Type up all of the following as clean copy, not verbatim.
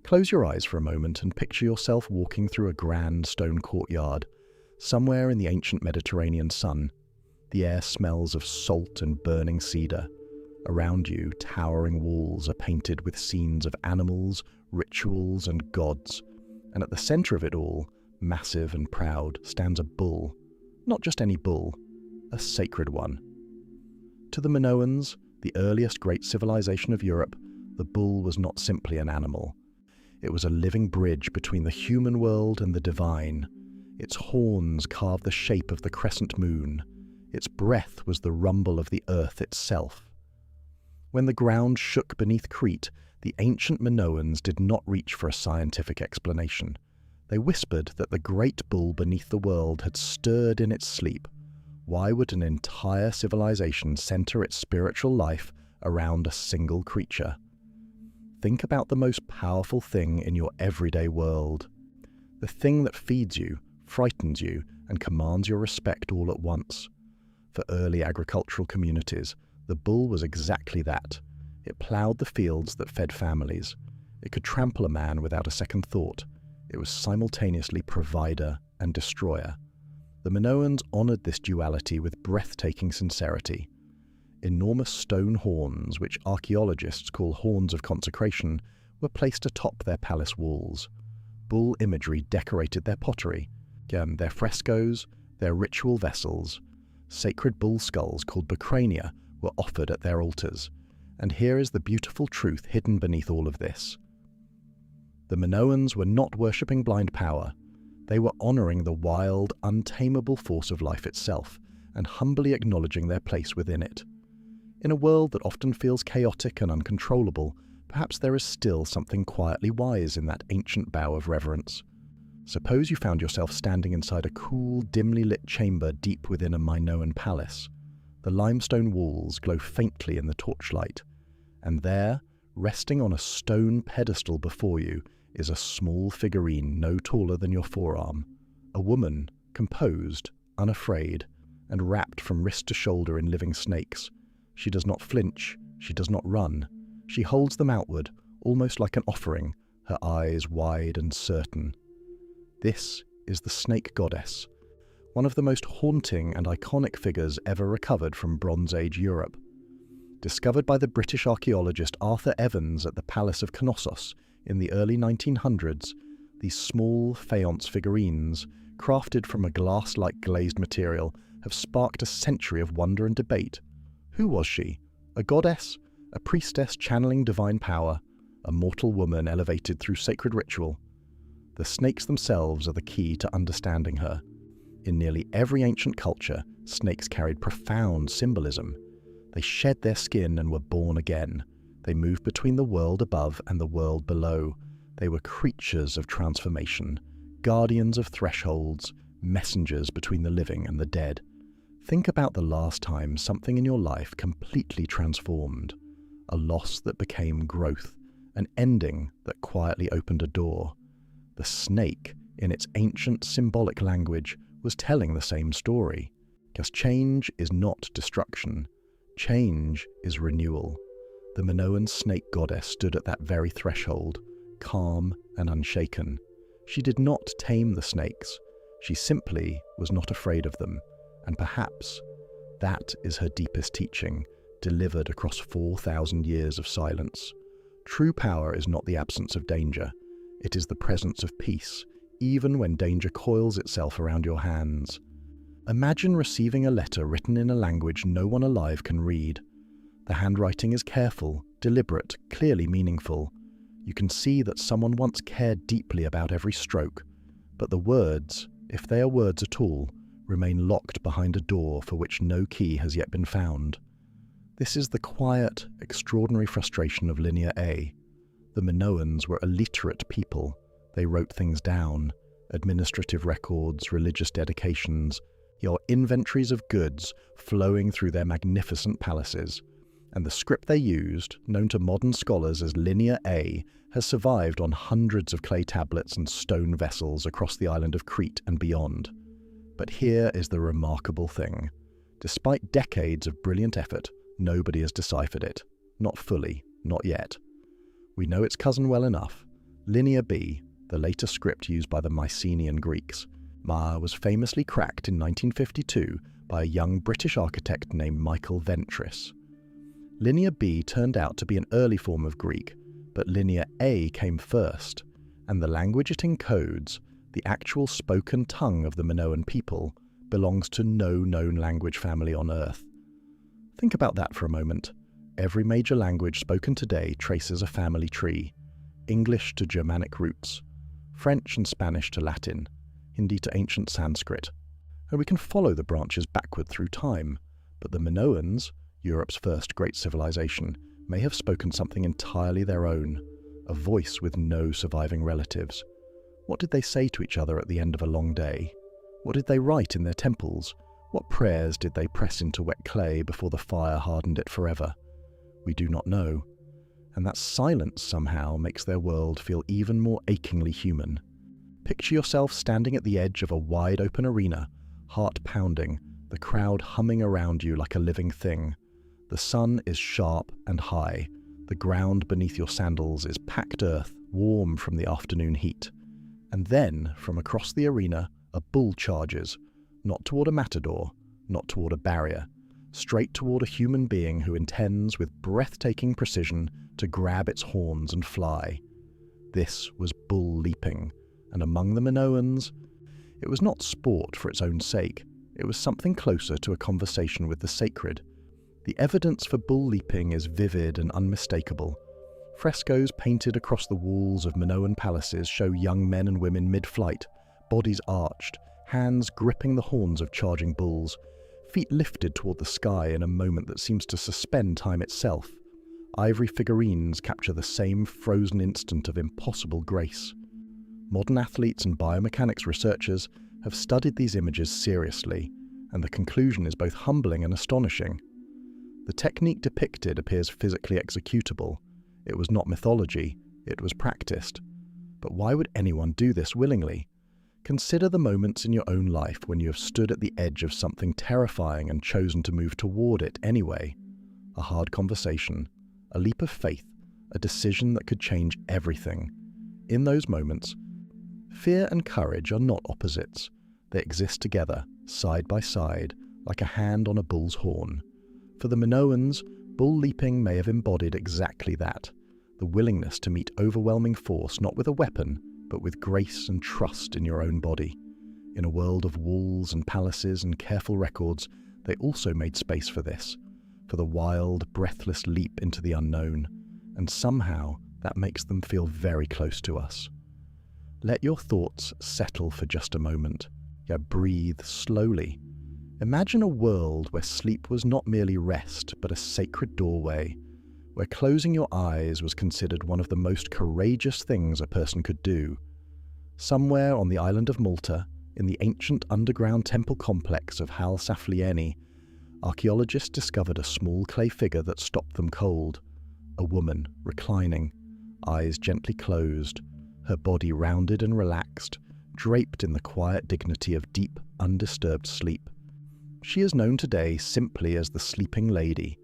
Close your eyes for a moment and picture yourself walking through a grand stone courtyard, somewhere in the ancient Mediterranean sun. The air smells of salt and burning cedar. Around you, towering walls are painted with scenes of animals, rituals, and gods. And at the center of it all, massive and proud, stands a bull. Not just any bull, a sacred one. To the Minoans, the earliest great civilization of Europe, the bull was not simply an animal. It was a living bridge between the human world and the divine. Its horns carved the shape of the crescent moon. Its breath was the rumble of the earth itself. When the ground shook beneath Crete, the ancient Minoans did not reach for a scientific explanation. They whispered that the great bull beneath the world had stirred in its sleep. Why would an entire civilization center its spiritual life around a single creature? Think about the most powerful thing in your everyday world. The thing that feeds you, frightens you, and commands your respect all at once. For early agricultural communities, the bull was exactly that. It plowed the fields that fed families. It could trample a man without a second thought. It was simultaneously provider and destroyer. The Minoans honored this duality with breathtaking sincerity. Enormous stone horns, which archaeologists call horns of consecration, were placed atop their palace walls. Bull imagery decorated their pottery, their frescoes, their ritual vessels. Sacred bull skulls called bacrania were offered at their altars. And here is the beautiful truth hidden beneath all of this. The Minoans were not worshipping blind power. They were honoring the wild, untamable force of life itself and humbly acknowledging their place within it. In a world that often feels chaotic and uncontrollable, perhaps there is still something quietly wise in that ancient bow of reverence. Suppose you found yourself standing inside a cool, dimly lit chamber deep within a Minoan palace. The limestone walls glow faintly in the torchlight, and there, resting on a stone pedestal before you, is a small figurine no taller than your forearm. A woman, composed, unafraid, and wrapped from wrist to shoulder in living snakes. She does not flinch, she does not run. She holds them outward, almost like an offering, her eyes wide and certain. This is the snake goddess, one of the most haunting and iconic figures ever recovered from Bronze Age Europe. Discovered by the British archaeologist Arthur Evans at the Palace of Knossos in the early 1900s, these small faience figurines, crafted from a glass-like glazed material, have sparked a century of wonder and debate. Who was she? A goddess? A priestess channeling divine power? A mortal woman elevated through sacred ritual? The snakes themselves are the key to understanding her. In nearly every ancient culture, snakes carried profound symbolism. They shed their skin and were born again. They moved between the world above and the world below. They were creatures of transformation, guardians of thresholds, messengers between the living and the dead. Think about the last time something in your life completely transformed. A loss that became growth, an ending that quietly opened a door. The snake, in its ancient symbolic language, was telling the same story. Because change is not destruction. Change is renewal. The Minoan snake goddess stood at that very threshold, calm and unshaken. She did not tame the snakes. She simply was not afraid of them. And perhaps that is her deepest teaching, delivered across 4,000 years of silence. True power is not the absence of danger. It is the presence of peace, even when danger coils itself around your hands. Imagine receiving a letter written in a language no one alive can read. The handwriting is careful, deliberate, clearly meaningful. You can see that someone once cared deeply about every stroke, but the words, if they are words at all, remain locked behind a door for which no key has yet been found. This is the quiet, extraordinary frustration of Linear A. The Minoans were a literate people. They wrote things down, administrative records, religious dedications, your inventories of goods flowing through their magnificent palaces. And the script they used, known to modern scholars as Linear A, has survived on hundreds of clay tablets and stone vessels across the island of Crete and beyond. But here is the remarkable thing. Despite decades of brilliant effort, nobody has deciphered it. Not fully, not yet. We know its cousin well enough. Linear B, the later script used by the Mycenaean Greeks, was famously cracked in 1952 by a young British architect named Michael Ventris. Linear B turned out to be an early form of Greek, but Linear A came first, and the language it encodes, the actual spoken tongue of the Minoan people, belongs to no known language family on Earth. Think about that for a moment. Every major language spoken today traces a family tree. English to Germanic roots, French and Spanish to Latin, Hindi to ancient Sanskrit. And we can follow the branches backward through time, but the Minoans, Europe's first great civilization, may have spoken something entirely their own, a voice with no surviving relatives. What did they say to each other at the end of a long day? What did they write in their temples? What prayers did they press into wet clay before the fire hardened it forever? We do not know. And that silence somehow makes their world feel even more achingly human. Picture yourself standing at the edge of a wide-open arena, heart pounding, the crowd humming around you like a living thing. The sun is sharp and high. The ground beneath your sandals is packed earth, warm from the afternoon heat. And then, from across the arena, a bull charges, not toward a matador, not toward a barrier, straight toward a human being who intends with breathtaking precision to grab its horns and fly. This was bull leaping, and among the Minoans, it was not sport for its own sake. It was something closer to a conversation with the sacred. The evidence for bull leaping is vivid and unmistakable. Frescoes painted across the walls of Minoan palaces show young men and women mid-flight, bodies arched, hands gripping the horns of charging bulls, feet lifted toward the sky in a moment that seems to suspend time itself. Ivory figurines capture the same frozen instant of impossible grace. Modern athletes and biomechanics researchers have studied these images seriously, and the conclusion is both humbling and astonishing. The technique depicted appears physically executable. It was not mythology, it was practiced. But why would anyone do this willingly? Consider the moments in your own life when you have stood at the edge of something terrifying and chosen to move toward it anyway. A hard conversation, a leap of faith, a decision that could change everything. In those moments, fear and courage are not opposites. They exist together, side by side, like a hand on a bull's horn. For the Minoans, bull leaping may have embodied exactly that, the willingness to meet overwhelming force not with a weapon, but with grace and trust in your own body. In a world of walls and palaces and careful records, they also made space for this, for the wild, breathless leap into the unknown, and somehow that makes them feel very close to us. Let your thoughts settle for just a moment, yet breathe slowly. Imagine a world where sleep was not merely rest, but a sacred doorway, where closing your eyes was considered one of the most courageous things a person could do. Somewhere on the island of Malta, in the ancient underground temple complex of Hal Saflieni, archaeologists discovered a small clay figure that stopped them cold. A woman, reclining, eyes gently closed, her body rounded and relaxed, draped in the quiet dignity of deep, undisturbed sleep. She is known today simply as the Sleeping Lady,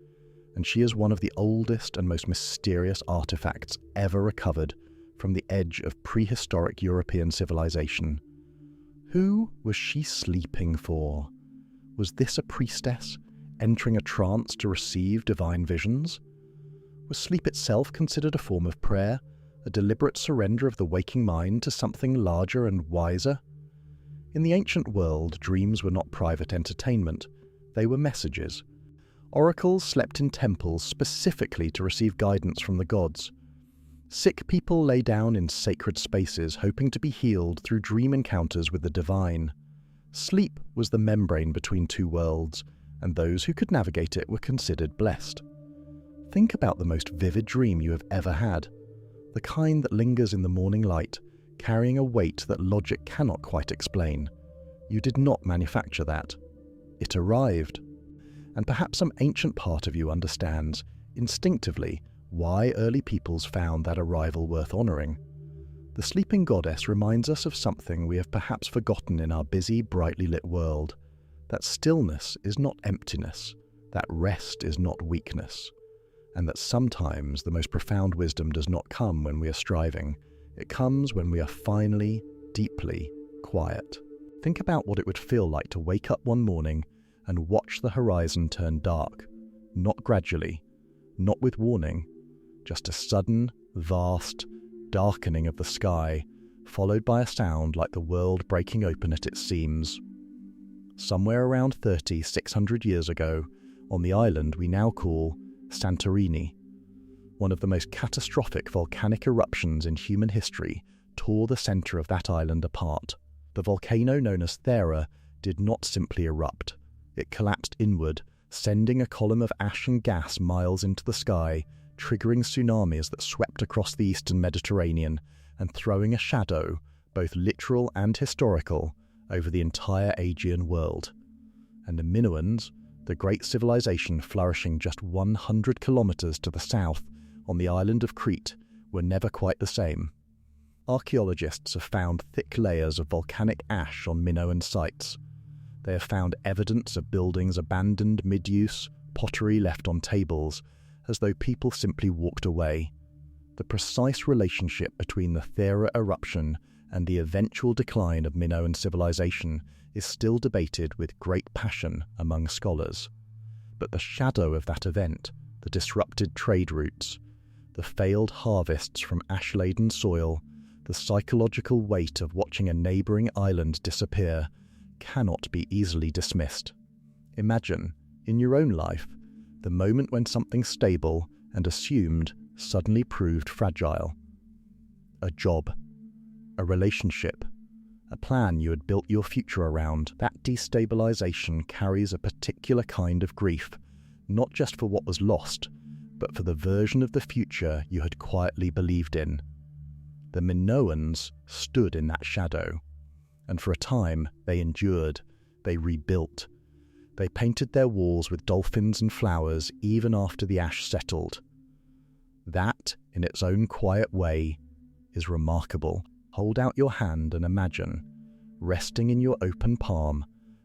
and she is one of the oldest and most mysterious artifacts ever recovered from the edge of prehistoric European civilization. Who was she sleeping for? Was this a priestess entering a trance to receive divine visions? Was sleep itself considered a form of prayer, a deliberate surrender of the waking mind to something larger and wiser? In the ancient world, dreams were not private entertainment. They were messages. Oracles slept in temples specifically to receive guidance from the gods. Sick people lay down in sacred spaces hoping to be healed through dream encounters with the divine. Sleep was the membrane between two worlds, and those who could navigate it were considered blessed. Think about the most vivid dream you have ever had, the kind that lingers in the morning light, carrying a weight that logic cannot quite explain. You did not manufacture that. It arrived. And perhaps some ancient part of you understands, instinctively, why early peoples found that arrival worth honoring. The sleeping goddess reminds us of something we have perhaps forgotten in our busy, brightly lit world. That stillness is not emptiness, that rest is not weakness, and that sometimes the most profound wisdom does not come when we are striving. It comes when we are finally, deeply quiet. Think about what it would feel like to wake up one morning and watch the horizon turn dark, not gradually, not with warning, just a sudden, vast darkening of the sky, followed by a sound like the world breaking open at its seams. Somewhere around 600 years ago, on the island we now call Santorini, one of the most catastrophic volcanic eruptions in human history tore the centre of that island apart. The volcano known as Thera did not simply erupt. It collapsed inward, sending a column of ash and gas miles into the sky, triggering tsunamis that swept across the eastern Mediterranean and throwing a shadow, both literal and historical, over the entire Aegean world. And the Minoans, the great civilization flourishing just 100 kilometres to the south on the island of Crete, were never quite the same. Archaeologists have found thick layers of volcanic ash on Minoan sites. They have found evidence of buildings abandoned mid-use, pottery left on tables, as though people simply walked away. The precise relationship between the Thera eruption and the eventual decline of Minoan civilization is still debated with great passion among scholars. But the shadow of that event, the disrupted trade routes, the failed harvests from ash-laden soil, the psychological weight of watching a neighbouring island disappear, cannot be easily dismissed. Imagine, in your own life, the moment when something stable and assumed suddenly proved fragile. A job, a relationship, a plan you had built your future around. That destabilization carries a particular kind of grief, not just for what was lost, but for the version of the future you had quietly believed in. The Minoans stood in that shadow, and for a time they endured, they rebuilt. They painted their walls with dolphins and flowers even after the ash settled. That, in its own quiet way, is remarkable. Hold out your hand and imagine, resting in your open palm,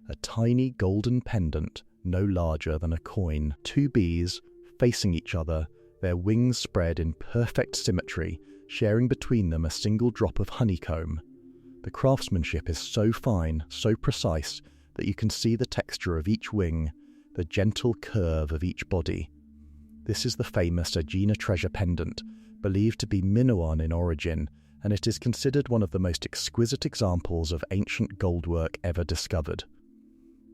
a tiny golden pendant no larger than a coin. 2 bees facing each other, their wings spread in perfect symmetry, sharing between them a single drop of honeycomb. The craftsmanship is so fine, so precise, that you can see the texture of each wing, the gentle curve of each body. This is the famous Aegean treasure pendant, believed to be Minoan in origin, and it is considered one of the most exquisite examples of ancient goldwork ever discovered.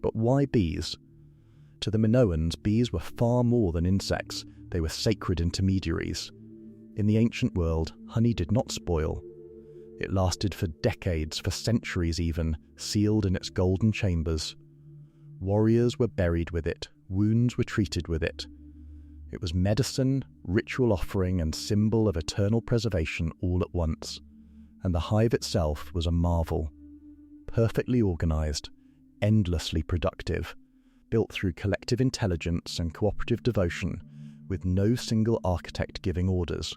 But why bees? To the Minoans, bees were far more than insects. They were sacred intermediaries. In the ancient world, honey did not spoil. It lasted for decades, for centuries even, sealed in its golden chambers. Warriors were buried with it, wounds were treated with it. It was medicine, ritual offering, and symbol of eternal preservation all at once. And the hive itself was a marvel. Perfectly organized, endlessly productive, built through collective intelligence and cooperative devotion, with no single architect giving orders.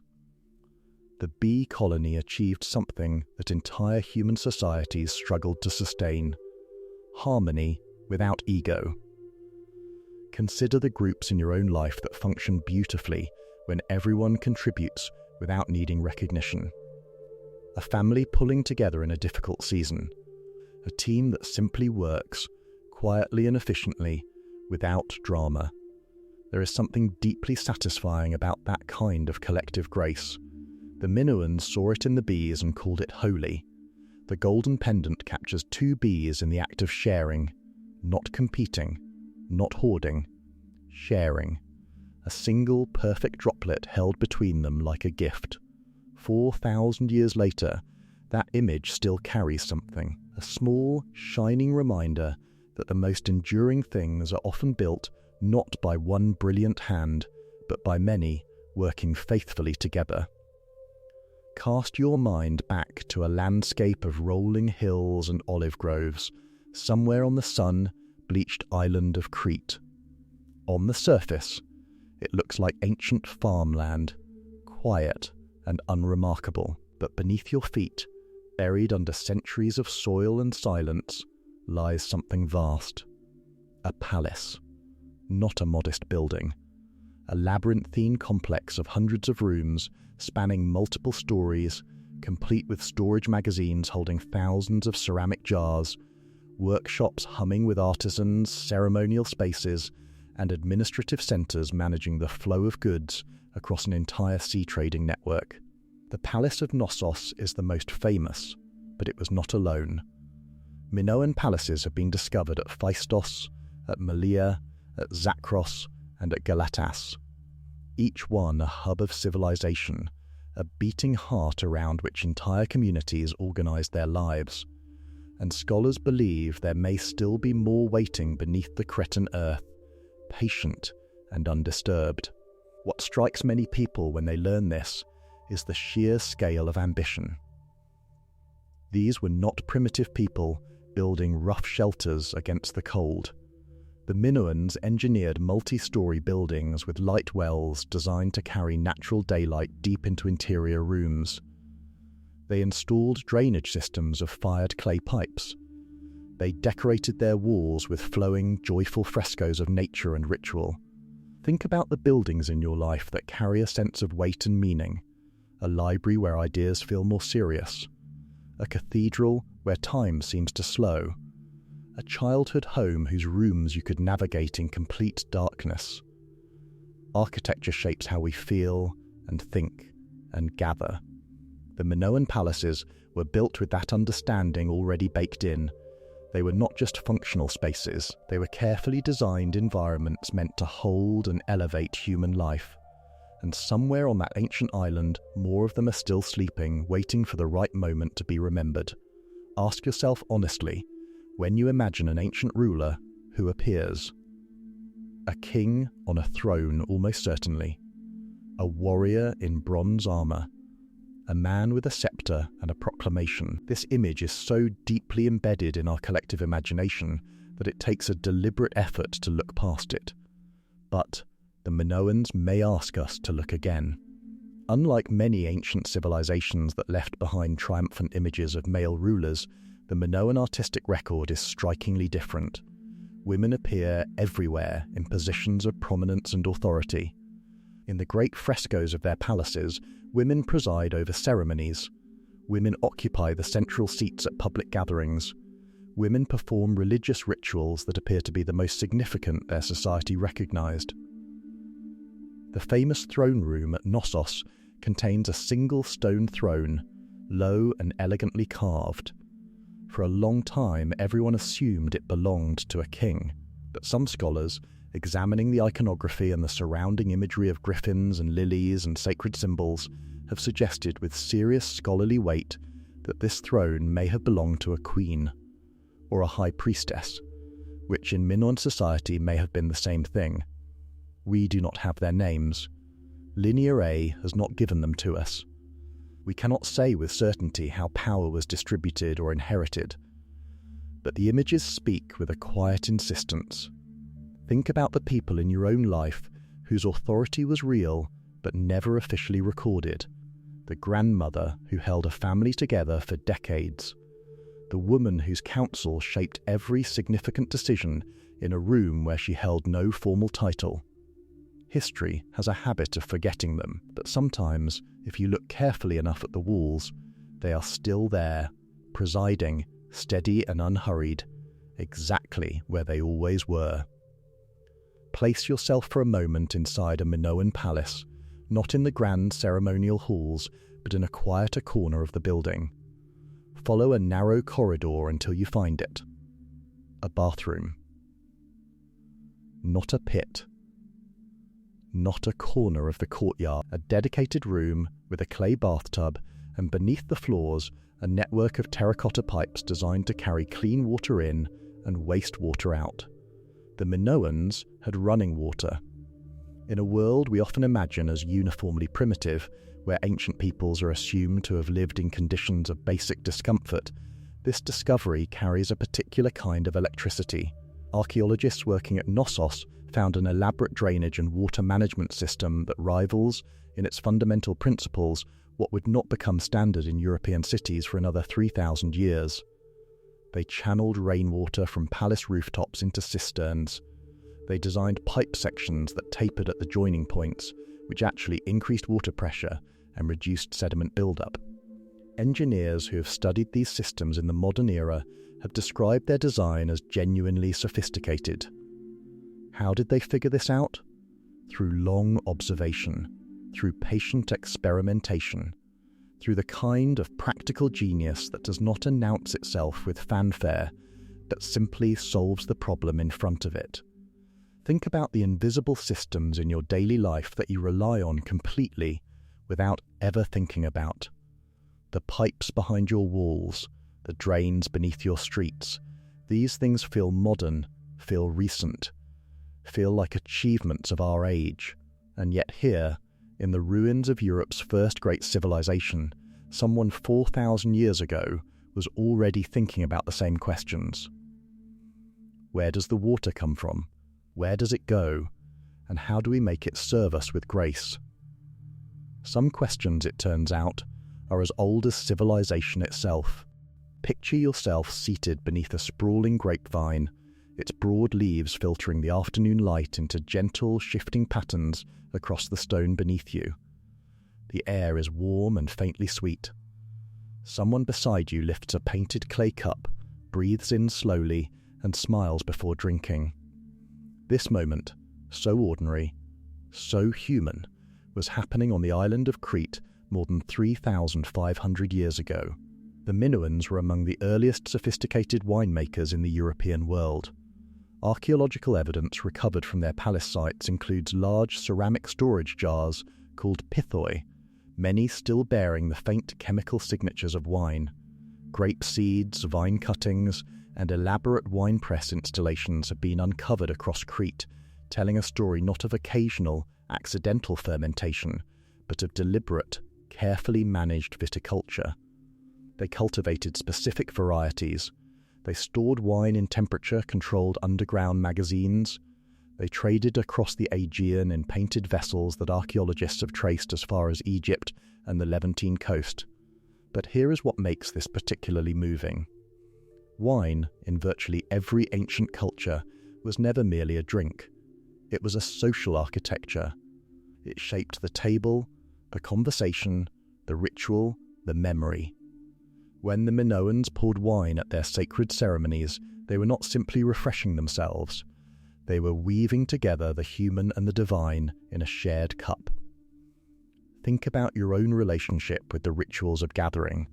The bee colony achieved something that entire human societies struggled to sustain: harmony without ego. Consider the groups in your own life that function beautifully when everyone contributes without needing recognition. A family pulling together in a difficult season. A team that simply works, quietly and efficiently, without drama. There is something deeply satisfying about that kind of collective grace. The Minoans saw it in the bees and called it holy. The golden pendant captures 2 bees in the act of sharing, not competing, not hoarding, sharing. A single perfect droplet held between them like a gift. 4,000 years later, that image still carries something, a small, shining reminder that the most enduring things are often built not by one brilliant hand, but by many working faithfully together. Cast your mind back to a landscape of rolling hills and olive groves, somewhere on the sun-bleached island of Crete. On the surface, it looks like ancient farmland, quiet and unremarkable, but beneath your feet, buried under centuries of soil and silence, lies something vast. A palace, not a modest building. A labyrinthine complex of hundreds of rooms spanning multiple stories, complete with storage magazines holding thousands of ceramic jars, workshops humming with artisans, ceremonial spaces, and administrative centres managing the flow of goods across an entire sea trading network. The Palace of Knossos is the most famous, but it was not alone. Minoan palaces have been discovered at Phaistos, at Malea, at Zakros, and at Galatas. Each one a hub of civilization, a beating heart around which entire communities organised their lives. And scholars believe there may still be more waiting beneath the Cretan earth, patient and undisturbed. What strikes many people when they learn this is the sheer scale of ambition. These were not primitive people building rough shelters against the cold. The Minoans engineered multi-storey buildings with light wells designed to carry natural daylight deep into interior rooms. They installed drainage systems of fired clay pipes. They decorated their walls with flowing, joyful frescoes of nature and ritual. Think about the buildings in your life that carry a sense of weight and meaning. A library where ideas feel more serious. A cathedral where time seems to slow. A childhood home whose rooms you could navigate in complete darkness. Architecture shapes how we feel and think and gather. The Minoan palaces were built with that understanding already baked in. They were not just functional spaces, they were carefully designed environments meant to hold and elevate human life. And somewhere on that ancient island, more of them are still sleeping, waiting for the right moment to be remembered. Ask yourself honestly, when you imagine an ancient ruler, who appears? A king on a throne, almost certainly. A warrior in bronze armour. A man with a sceptre and a proclamation. This image is so deeply embedded in our collective imagination that it takes a deliberate effort to look past it. But the Minoans may ask us to look again. Unlike many ancient civilizations that left behind triumphant images of male rulers, the Minoan artistic record is strikingly different. Women appear everywhere in positions of prominence and authority. In the great frescoes of their palaces, women preside over ceremonies. Women occupy the central seats at public gatherings. Women perform religious rituals that appear to be the most significant their society recognized. The famous throne room at Knossos contains a single stone throne, low and elegantly carved. For a long time, everyone assumed it belonged to a king, but some scholars, examining the iconography and the surrounding imagery of griffins and lilies and sacred symbols, have suggested with serious scholarly weight that this throne may have belonged to a queen, or a high priestess, which in Minoan society may have been the same thing. We do not have their names. Linear A has not given them to us. We cannot say with certainty how power was distributed or inherited, but the images speak with a quiet insistence. Think about the people in your own life whose authority was real but never officially recorded. The grandmother who held a family together for decades. The woman whose counsel shaped every significant decision in a room where she held no formal title. History has a habit of forgetting them, but sometimes, if you look carefully enough at the walls, they are still there, presiding, steady and unhurried, exactly where they always were. Place yourself for a moment inside a Minoan palace, not in the grand ceremonial halls, but in a quieter corner of the building. Follow a narrow corridor until you find it. A bathroom. Not a pit. Not a corner of the courtyard. A dedicated room with a clay bathtub, and beneath the floors, a network of terracotta pipes designed to carry clean water in and wastewater out. The Minoans had running water. In a world we often imagine as uniformly primitive, where ancient peoples are assumed to have lived in conditions of basic discomfort, this discovery carries a particular kind of electricity. Archaeologists working at Knossos found an elaborate drainage and water management system that rivals, in its fundamental principles, what would not become standard in European cities for another 3,000 years. They channeled rainwater from palace rooftops into cisterns. They designed pipe sections that tapered at the joining points, which actually increased water pressure and reduced sediment buildup. Engineers who have studied these systems in the modern era have described their design as genuinely sophisticated. How did they figure this out? Through long observation, through patient experimentation, through the kind of practical genius that does not announce itself with fanfare, but simply solves the problem in front of it. Think about the invisible systems in your daily life that you rely on completely without ever thinking about. The pipes behind your walls, the drains beneath your streets. These things feel modern, feel recent, feel like achievements of our age. And yet here, in the ruins of Europe's first great civilization, someone 4,000 years ago was already thinking about the same questions. Where does the water come from? Where does it go? And how do we make it serve us with grace? Some questions, it turns out, are as old as civilization itself. Picture yourself seated beneath a sprawling grapevine, its broad leaves filtering the afternoon light into gentle, shifting patterns across the stone beneath you. The air is warm and faintly sweet. Someone beside you lifts a painted clay cup, breathes in slowly, and smiles before drinking. This moment, so ordinary, so human, was happening on the island of Crete more than 3,500 years ago. The Minoans were among the earliest sophisticated winemakers in the European world. Archaeological evidence recovered from their palace sites includes large ceramic storage jars called pithoi, many still bearing the faint chemical signatures of wine. Grape seeds, vine cuttings, and elaborate wine press installations have been uncovered across Crete, telling a story not of occasional, accidental fermentation, but of deliberate, carefully managed viticulture. They cultivated specific varieties. They stored wine in temperature-controlled underground magazines. They traded across the Aegean in painted vessels that archaeologists have traced as far as Egypt and the Levantine coast. But here is what makes this particularly moving. Wine, in virtually every ancient culture, was never merely a drink. It was a social architecture. It shaped the table, the conversation, the ritual, the memory. When the Minoans poured wine at their sacred ceremonies, they were not simply refreshing themselves. They were weaving together the human and the divine in a shared cup. Think about your own relationship with the rituals of gathering.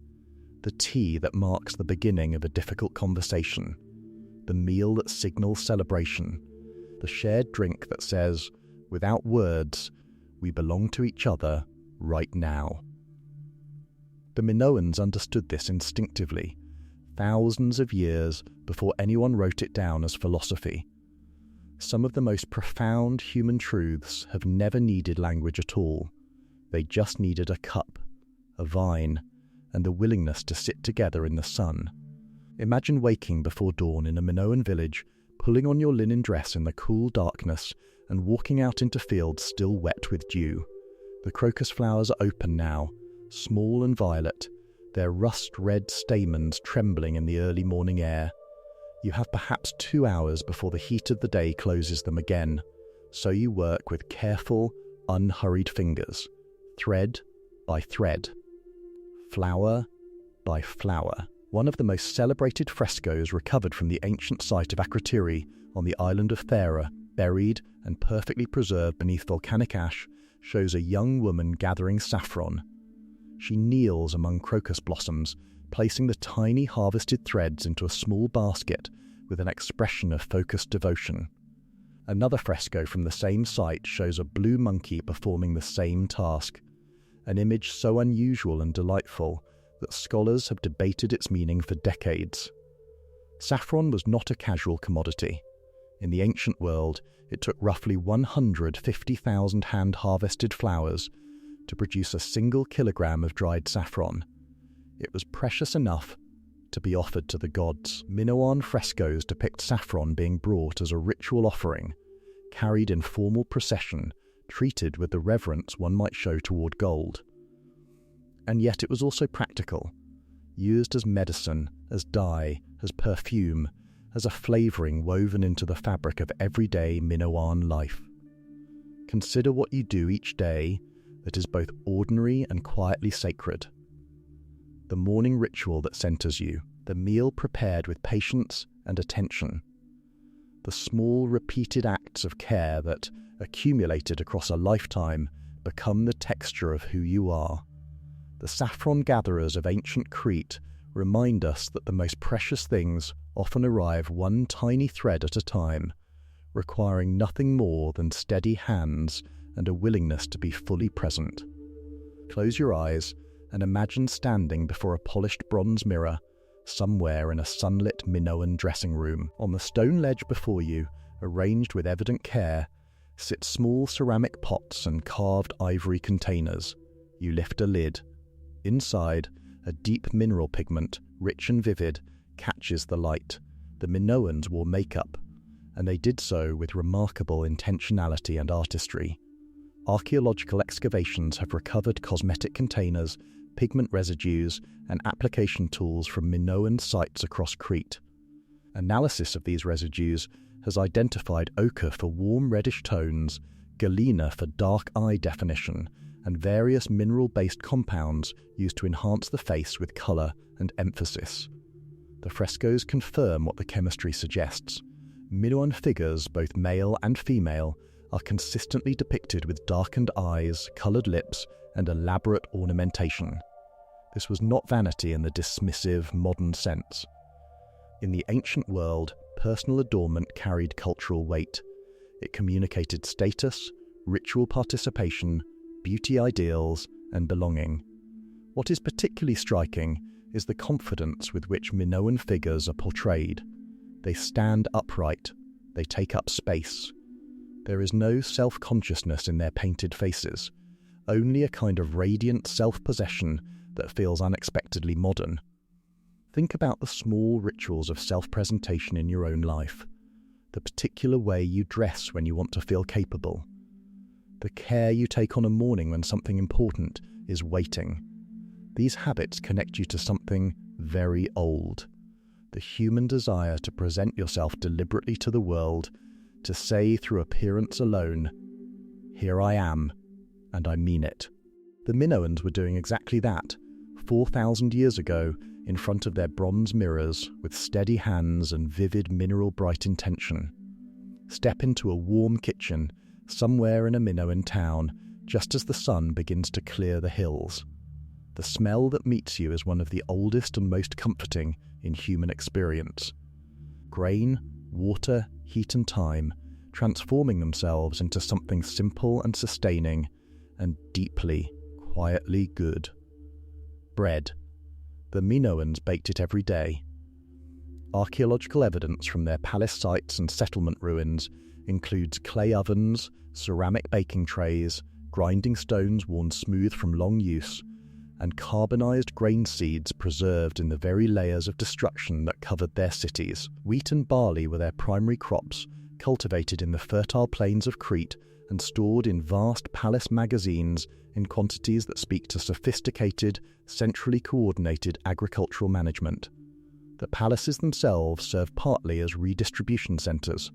The tea that marks the beginning of a difficult conversation. The meal that signals celebration. The shared drink that says, without words, we belong to each other right now. The Minoans understood this instinctively, thousands of years before anyone wrote it down as philosophy. Some of the most profound human truths have never needed language at all. They just needed a cup, a vine, and the willingness to sit together in the sun. Imagine waking before dawn in a Minoan village, pulling on your linen dress in the cool darkness, and walking out into fields still wet with dew. The crocus flowers are open now, small and violet, their rust-red stamens trembling in the early morning air. You have perhaps 2 hours before the heat of the day closes them again, so you work with careful, unhurried fingers, thread by thread, flower by flower. One of the most celebrated frescoes recovered from the ancient site of Crete on the island of Thera, buried and perfectly preserved beneath volcanic ash, shows a young woman gathering saffron. She kneels among crocus blossoms, placing the tiny harvested threads into a small basket with an expression of focused devotion. Another fresco from the same site shows a blue monkey performing the same task, an image so unusual and delightful that scholars have debated its meaning for decades. Saffron was not a casual commodity. In the ancient world, it took roughly 150,000 hand-harvested flowers to produce a single kilogram of dried saffron. It was precious enough to be offered to the gods. Minoan frescoes depict saffron being brought as a ritual offering, carried in formal procession, treated with the reverence one might show toward gold. And yet it was also practical, used as medicine, as dye, as perfume, as a flavouring woven into the fabric of everyday Minoan life. Consider what you do each day that is both ordinary and quietly sacred. the morning ritual that centers you, the meal prepared with patience and attention, the small repeated acts of care that, accumulated across a lifetime, become the texture of who you are. The saffron gatherers of ancient Crete remind us that the most precious things often arrive one tiny thread at a time, requiring nothing more than steady hands and a willingness to be fully present. Close your eyes and imagine standing before a polished bronze mirror somewhere in a sunlit Minoan dressing room. On the stone ledge before you, arranged with evident care, sit small ceramic pots and carved ivory containers. You lift a lid. Inside, a deep mineral pigment, rich and vivid, catches the light. The Minoans wore makeup, and they did so with remarkable intentionality and artistry. Archaeological excavations have recovered cosmetic containers, pigment residues, and application tools from Minoan sites across Crete. Analysis of these residues has identified ochre for warm reddish tones, galena for dark eye definition, and various mineral-based compounds used to enhance the face with colour and emphasis. The frescoes confirm what the chemistry suggests. Minoan figures, both male and female, are consistently depicted with darkened eyes, coloured lips, and elaborate ornamentation. This was not vanity in the dismissive, modern sense. In the ancient world, personal adornment carried cultural weight. It communicated status, ritual participation, beauty ideals, and belonging. What is particularly striking is the confidence with which Minoan figures are portrayed. They stand upright. They take up space. There is no self-consciousness in their painted faces, only a kind of radiant self-possession that feels unexpectedly modern. Think about the small rituals of self-presentation in your own life, the particular way you dress when you want to feel capable, the care you take on a morning when something important is waiting. These habits connect you to something very old, the human desire to present yourself deliberately to the world, to say through appearance alone, "Here I am, and I mean it." The Minoans were doing exactly that, 4,000 years ago, in front of their bronze mirrors, with steady hands and vivid mineral-bright intention. Step into a warm kitchen, somewhere in a Minoan town, just as the sun begins to clear the hills. The smell that meets you is one of the oldest and most comforting in human experience. Grain, water, heat and time, transforming themselves into something simple and sustaining, and deeply, quietly good. Bread. The Minoans baked it every day. Archaeological evidence from their palace sites and settlement ruins includes clay ovens, ceramic baking trays, grinding stones worn smooth from long use, and carbonized grain seeds preserved in the very layers of destruction that covered their cities. Wheat and barley were their primary crops, cultivated in the fertile plains of Crete and stored in vast palace magazines in quantities that speak to sophisticated, centrally coordinated agricultural management. The palaces themselves served partly as redistribution centres.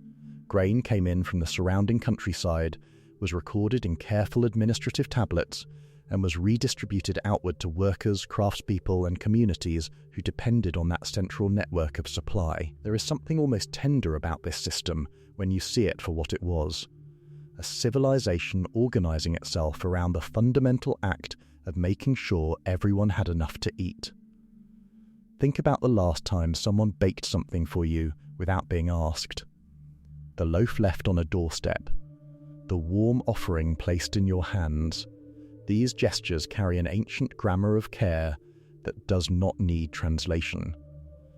Grain came in from the surrounding countryside, was recorded in careful administrative tablets, and was redistributed outward to workers, craftspeople, and communities who depended on that central network of supply. There is something almost tender about this system when you see it for what it was. A civilization organising itself around the fundamental act of making sure everyone had enough to eat. Think about the last time someone baked something for you without being asked. The loaf left on a doorstep. The warm offering placed in your hands. These gestures carry an ancient grammar of care that does not need translation.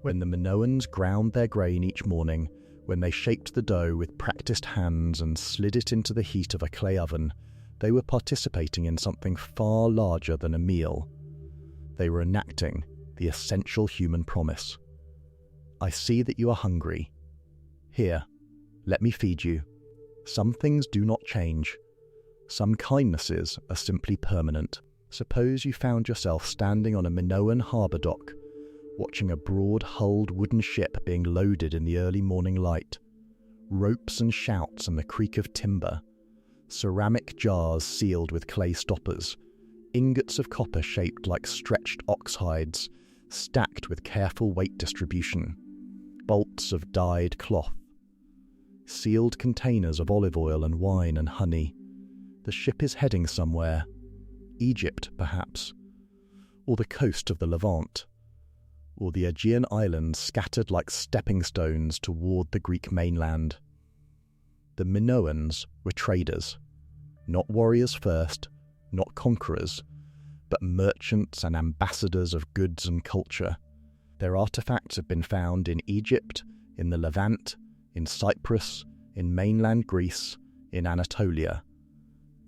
When the Minoans ground their grain each morning, when they shaped the dough with practiced hands and slid it into the heat of a clay oven, they were participating in something far larger than a meal. They were enacting the essential human promise. I see that you are hungry. Here, let me feed you. Some things do not change. Some kindnesses are simply permanent. Suppose you found yourself standing on a Minoan harbour dock, watching a broad-hulled wooden ship being loaded in the early morning light. Ropes and shouts and the creak of timber. Ceramic jars sealed with clay stoppers. ingots of copper shaped like stretched ox hides, stacked with careful weight distribution, bolts of dyed cloth, sealed containers of olive oil and wine and honey. The ship is heading somewhere. Egypt, perhaps, or the coast of the Levant, or the Aegean islands scattered like stepping stones toward the Greek mainland. The Minoans were traders, not warriors first, not conquerors, but merchants and ambassadors of goods and culture. Their artifacts have been found in Egypt, in the Levant, in Cyprus, in mainland Greece, in Anatolia.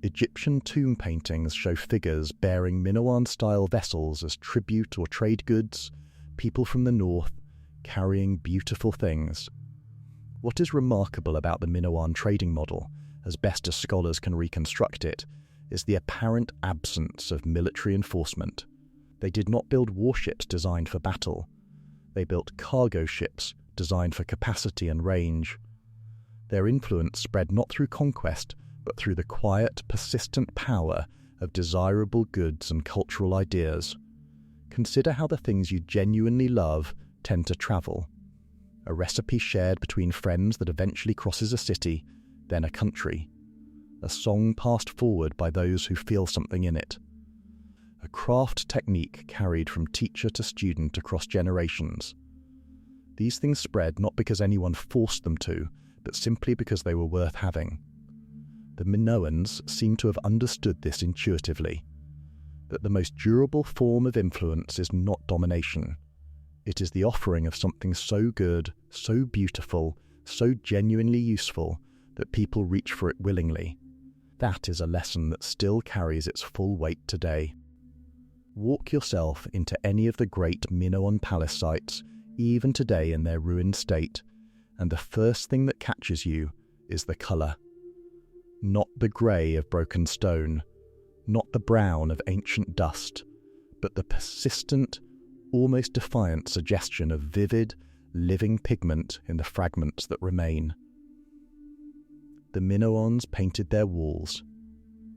Egyptian tomb paintings show figures bearing Minoan-style vessels as tribute or trade goods, people from the north carrying beautiful things. What is remarkable about the Minoan trading model, as best as scholars can reconstruct it, is the apparent absence of military enforcement. They did not build warships designed for battle. They built cargo ships designed for capacity and range. Their influence spread not through conquest, but through the quiet, persistent power of desirable goods and cultural ideas. Consider how the things you genuinely love tend to travel. A recipe shared between friends that eventually crosses a city, then a country. A song passed forward by those who feel something in it. A craft technique carried from teacher to student across generations. These things spread not because anyone forced them to, but simply because they were worth having. The Minoans seem to have understood this intuitively, that the most durable form of influence is not domination. It is the offering of something so good, so beautiful, so genuinely useful that people reach for it willingly. That is a lesson that still carries its full weight today. Walk yourself into any of the great Minoan palace sites, even today in their ruined state, and the first thing that catches you is the colour. Not the grey of broken stone, not the brown of ancient dust, but the persistent, almost defiant suggestion of vivid, living pigment in the fragments that remain. The Minoans painted their walls,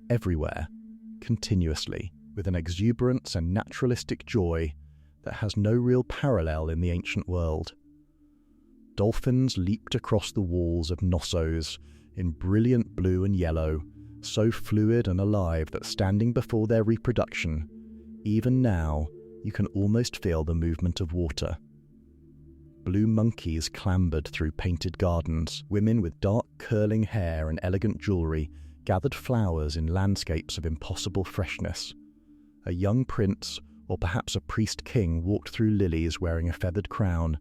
everywhere, continuously, with an exuberance and naturalistic joy that has no real parallel in the ancient world. Dolphins leaped across the walls of Knossos in brilliant blue and yellow, so fluid and alive that standing before their reproduction, even now, you can almost feel the movement of water. Blue monkeys clambered through painted gardens. Women with dark curling hair and elegant jewellery gathered flowers in landscapes of impossible freshness. A young prince, or perhaps a priest-king, walked through lilies wearing a feathered crown,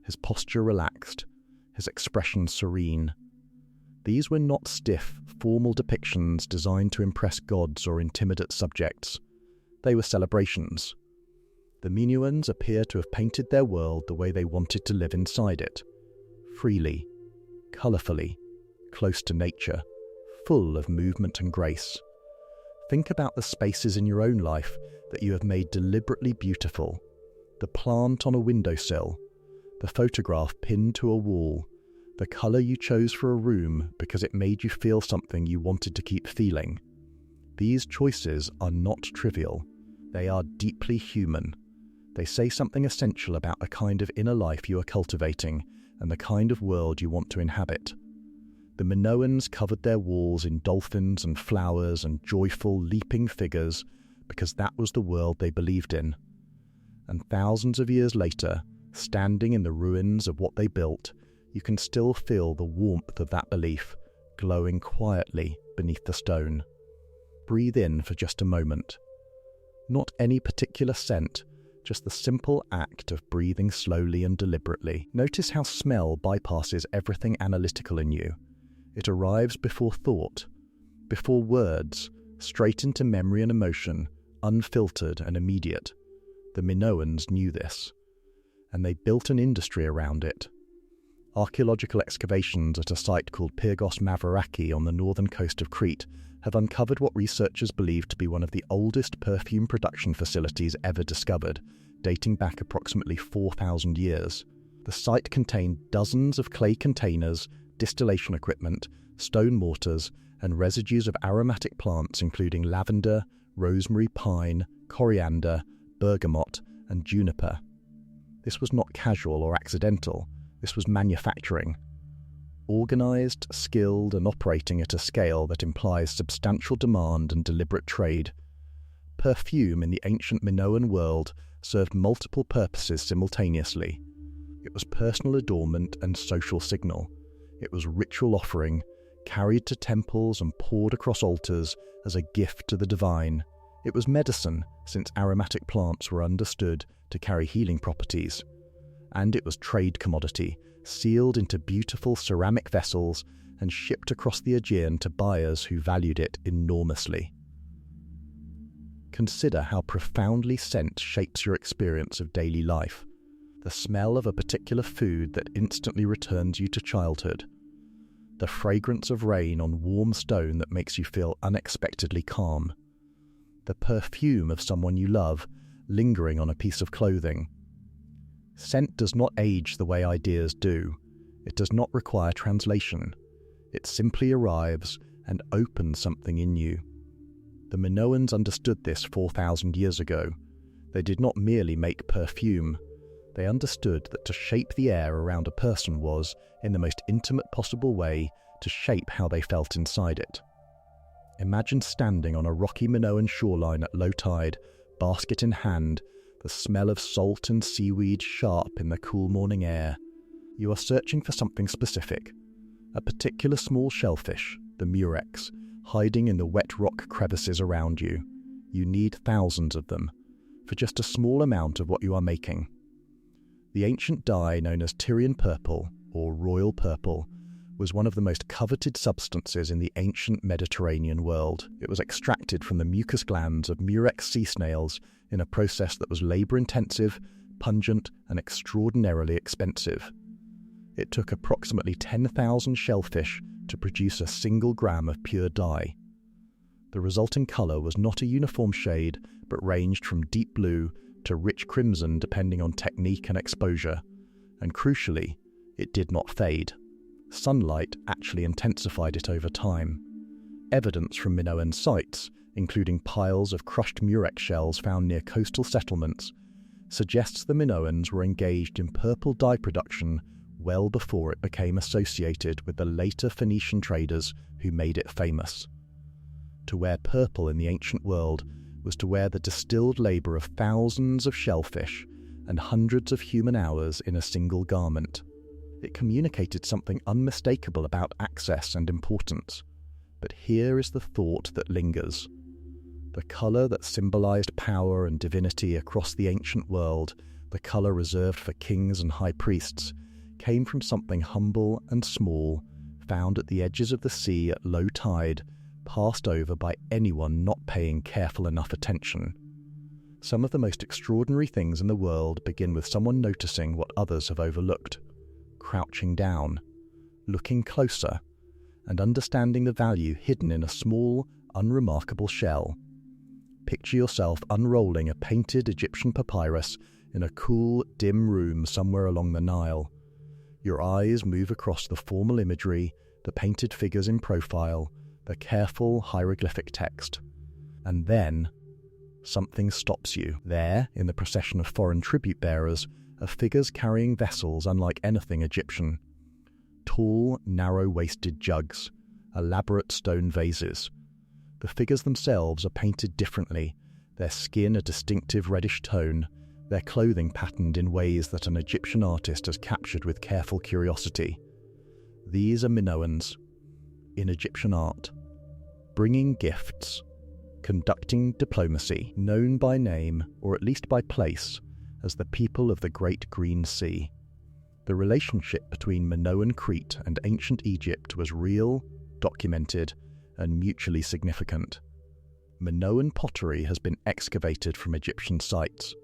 his posture relaxed, his expression serene. These were not stiff, formal depictions designed to impress gods or intimidate subjects. They were celebrations. The Minoans appear to have painted their world the way they wanted to live inside it. Freely, colourfully, close to nature, full of movement and grace. Think about the spaces in your own life that you have made deliberately beautiful. The plant on a windowsill, the photograph pinned to a wall, the colour you chose for a room because it made you feel something you wanted to keep feeling. These choices are not trivial. They are deeply human. They say something essential about the kind of inner life you are cultivating and the kind of world you want to inhabit. The Minoans covered their walls in dolphins and flowers and joyful, leaping figures because that was the world they believed in. And thousands of years later, standing in the ruins of what they built, you can still feel the warmth of that belief glowing quietly beneath the stone. Breathe in for just a moment. Not any particular scent, just the simple act of breathing slowly and deliberately. Notice how smell bypasses everything analytical in you. It arrives before thought, before words, straight into memory and emotion, unfiltered and immediate. The Minoans knew this, and they built an industry around it. Archaeological excavations at a site called Pyrgos Mavraki on the northern coast of Crete have uncovered what researchers believe to be one of the oldest perfume production facilities ever discovered, dating back approximately 4,000 years. The site contained dozens of clay containers, distillation equipment, stone mortars, and residues of aromatic plants including lavender, rosemary, pine, coriander, bergamot, and juniper. This was not casual or accidental, this was manufacturing. Organised, skilled, and operating at a scale that implies substantial demand and deliberate trade. Perfume in the ancient Minoan world served multiple purposes simultaneously. It was personal adornment and social signal. It was ritual offering, carried to temples and poured across altars as a gift to the divine. It was medicine, since aromatic plants were understood to carry healing properties. And it was trade commodity, sealed into beautiful ceramic vessels and shipped across the Aegean to buyers who valued it enormously. Consider how profoundly scent shapes your experience of daily life. The smell of a particular food that instantly returns you to childhood. The fragrance of rain on warm stone that makes you feel unexpectedly calm. The perfume of someone you love lingering on a piece of clothing. Scent does not age the way ideas do. It does not require translation. It simply arrives and opens something in you. The Minoans understood this 4,000 years ago. They did not merely make perfume. They understood that to shape the air around a person was, in the most intimate possible way, to shape how they felt inside it. Imagine standing on a rocky Minoan shoreline at low tide, basket in hand, the smell of salt and seaweed sharp in the cool morning air. You are searching for something specific. A particular small shellfish, the murex, hiding in the wet rock crevices around you. You need thousands of them, for just a small amount of what you are making. The ancient dye known as Tyrian purple, or royal purple, was one of the most coveted substances in the ancient Mediterranean world. It was extracted from the mucus glands of murex sea snails in a process that was labour-intensive, pungent, and extraordinarily expensive. It took approximately 10,000 shellfish to produce a single gram of pure dye. The resulting colour was not a uniform shade, but ranged from deep blue to rich crimson depending on technique and exposure, and crucially, it did not fade. Sunlight actually intensified it over time. Evidence from Minoan sites, including piles of crushed murex shells found near coastal settlements, suggests the Minoans were engaged in purple dye production well before it became associated with the later Phoenician traders who made it famous. To wear purple in the ancient world was to wear the distilled labour of thousands of shellfish and hundreds of human hours in a single garment. It communicated something unmistakable about access and importance. But here is the thought that lingers. The colour that symbolised power and divinity across the ancient world, the colour reserved for kings and high priests, came from something humble and small, found at the edges of the sea at low tide, passed over by anyone not paying careful enough attention. Some of the most extraordinary things in the world begin with someone noticing what others have overlooked, crouching down, looking closer, and understanding the value hidden in a small, unremarkable shell. Picture yourself unrolling a painted Egyptian papyrus in a cool, dim room somewhere along the Nile. Your eyes move across the formal imagery, the painted figures in profile, the careful hieroglyphic text. And then, something stops you. There, in the procession of foreign tribute bearers, are figures carrying vessels unlike anything Egyptian. Tall, narrow-waisted jugs, elaborate stone vases. The figures themselves are painted differently, their skin a distinctive reddish tone, their clothing patterned in ways that an Egyptian artist has captured with careful curiosity. These are Minoans, in Egyptian art, bringing gifts, conducting diplomacy, known by name, or at least by place, as the people of the Great Green Sea. The relationship between Minoan Crete and ancient Egypt was real, documented, and mutually significant. Minoan pottery has been excavated from Egyptian sites.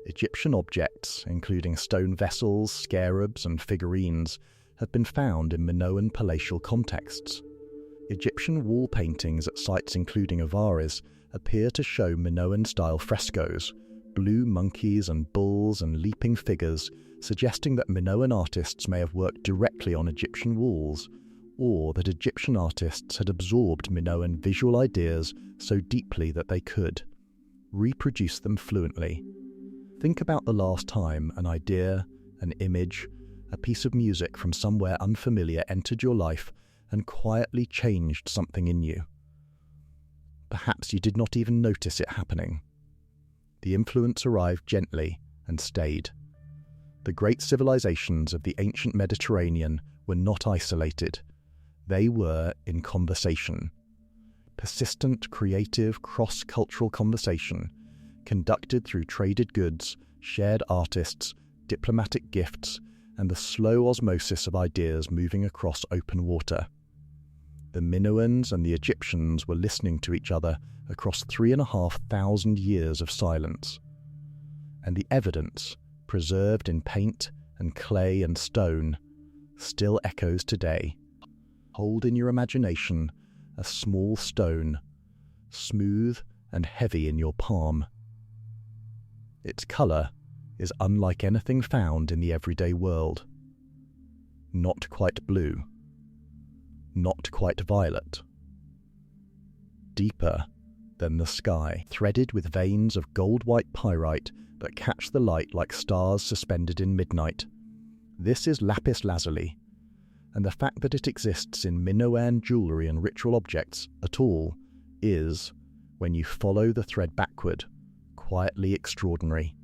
Egyptian objects, including stone vessels, scarabs, and figurines, have been found in Minoan palatial contexts. Egyptian wall paintings at sites including Avaris appear to show Minoan-style frescoes, blue monkeys and bulls and leaping figures, suggesting that Minoan artists may have worked directly on Egyptian walls, or that Egyptian artists had absorbed Minoan visual ideas so deeply that they could reproduce them fluently. Think about the last time an idea, an image, a piece of music from somewhere unfamiliar entered your life and quietly changed something in you. Perhaps you did not even notice it happening. The influence arrived gently and stayed. The great civilizations of the ancient Mediterranean were not isolated. They were in conversation. Persistent, creative, cross-cultural conversation, conducted through traded goods, shared artists, diplomatic gifts, and the slow osmosis of ideas moving across open water. The Minoans and the Egyptians were listening to each other across 3,500 years of silence. And the evidence, preserved in paint and clay and stone, still echoes today. Hold in your imagination a small stone, smooth and heavy in your palm. Its colour is unlike anything found in the everyday world. Not quite blue. Not quite violet. Deeper than the sky, threaded with veins of gold-white pyrite that catch the light like stars suspended in midnight. This is lapis lazuli, and the fact that it exists in Minoan jewellery and ritual objects at all is, when you follow the thread backward, quietly extraordinary.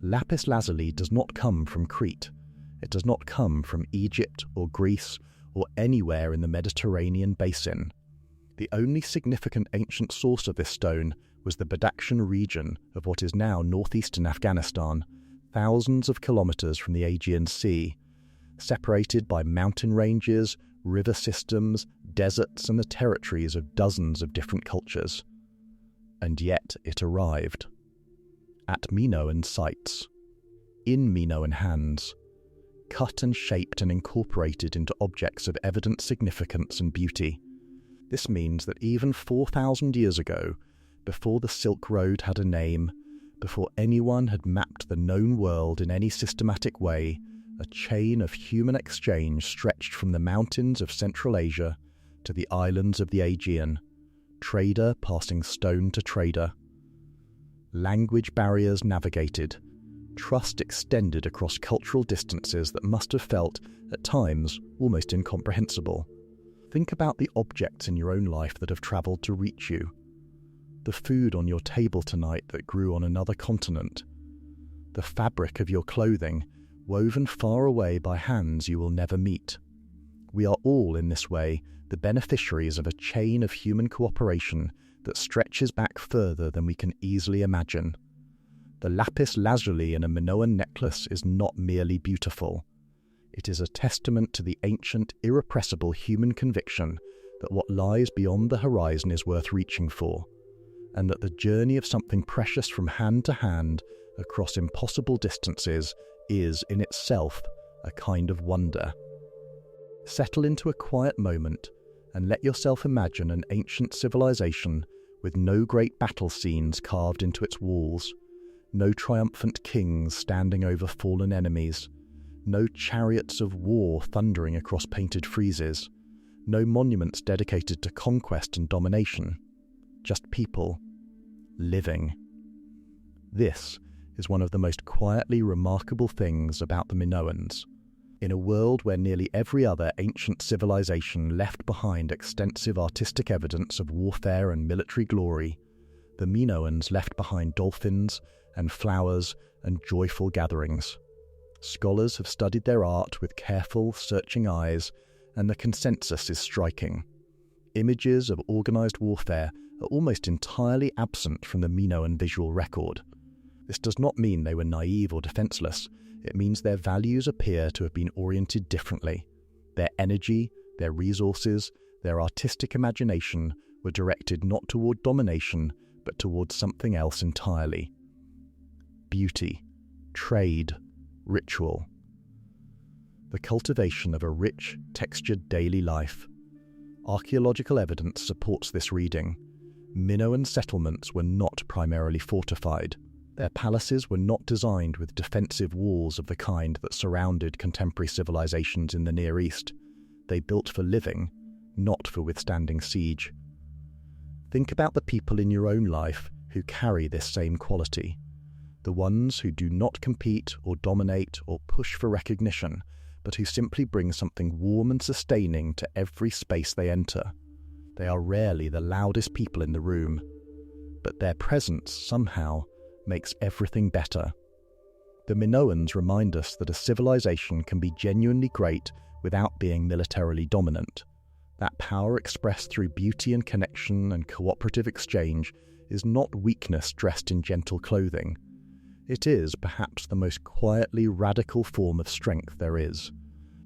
Lapis lazuli does not come from Crete. It does not come from Egypt or Greece or anywhere in the Mediterranean basin. The only significant ancient source of this stone was the Badakhshan region of what is now northeastern Afghanistan, thousands of kilometres from the Aegean Sea, separated by mountain ranges, river systems, deserts and the territories of dozens of different cultures. And yet it arrived. At Minoan sites, in Minoan hands, cut and shaped and incorporated into objects of evident significance and beauty. This means that even 4,000 years ago, before the Silk Road had a name, before anyone had mapped the known world in any systematic way, a chain of human exchange stretched from the mountains of Central Asia to the islands of the Aegean, trader passing stone to trader. Language barriers navigated, trust extended across cultural distances that must have felt, at times, almost incomprehensible. Think about the objects in your own life that have travelled to reach you. The food on your table tonight that grew on another continent. The fabric of your clothing, woven far away by hands you will never meet. We are all, in this way, the beneficiaries of a chain of human cooperation that stretches back further than we can easily imagine. The lapis lazuli in a Minoan necklace is not merely beautiful. It is a testament to the ancient, irrepressible human conviction that what lies beyond the horizon is worth reaching for, and that the journey of something precious from hand to hand across impossible distances is, in itself, a kind of wonder. Settle into a quiet moment and let yourself imagine an ancient civilization with no great battle scenes carved into its walls, no triumphant kings standing over fallen enemies, no chariots of war thundering across painted friezes, no monuments dedicated to conquest and domination, just people, living. This is one of the most quietly remarkable things about the Minoans. In a world where nearly every other ancient civilization left behind extensive artistic evidence of warfare and military glory, the Minoans left behind dolphins and flowers and joyful gatherings. Scholars have studied their art with careful, searching eyes, and the consensus is striking. Images of organised warfare are almost entirely absent from the Minoan visual record. This does not mean they were naive or defenceless. It means their values appear to have been oriented differently. Their energy, their resources, their artistic imagination were directed not toward domination, but towards something else entirely. Beauty, trade, ritual. The cultivation of a rich, textured daily life. Archaeological evidence supports this reading. Minoan settlements were not primarily fortified. Their palaces were not designed with defensive walls of the kind that surrounded contemporary civilizations in the Near East. they built for living, not for withstanding siege. Think about the people in your own life who carry this same quality. The ones who do not compete or dominate or push for recognition, but who simply bring something warm and sustaining to every space they enter. They are rarely the loudest people in the room, but their presence somehow makes everything better. The Minoans remind us that a civilization can be genuinely great without being militarily dominant. That power expressed through beauty and connection and cooperative exchange is not weakness dressed in gentle clothing. It is perhaps the most quietly radical form of strength there is.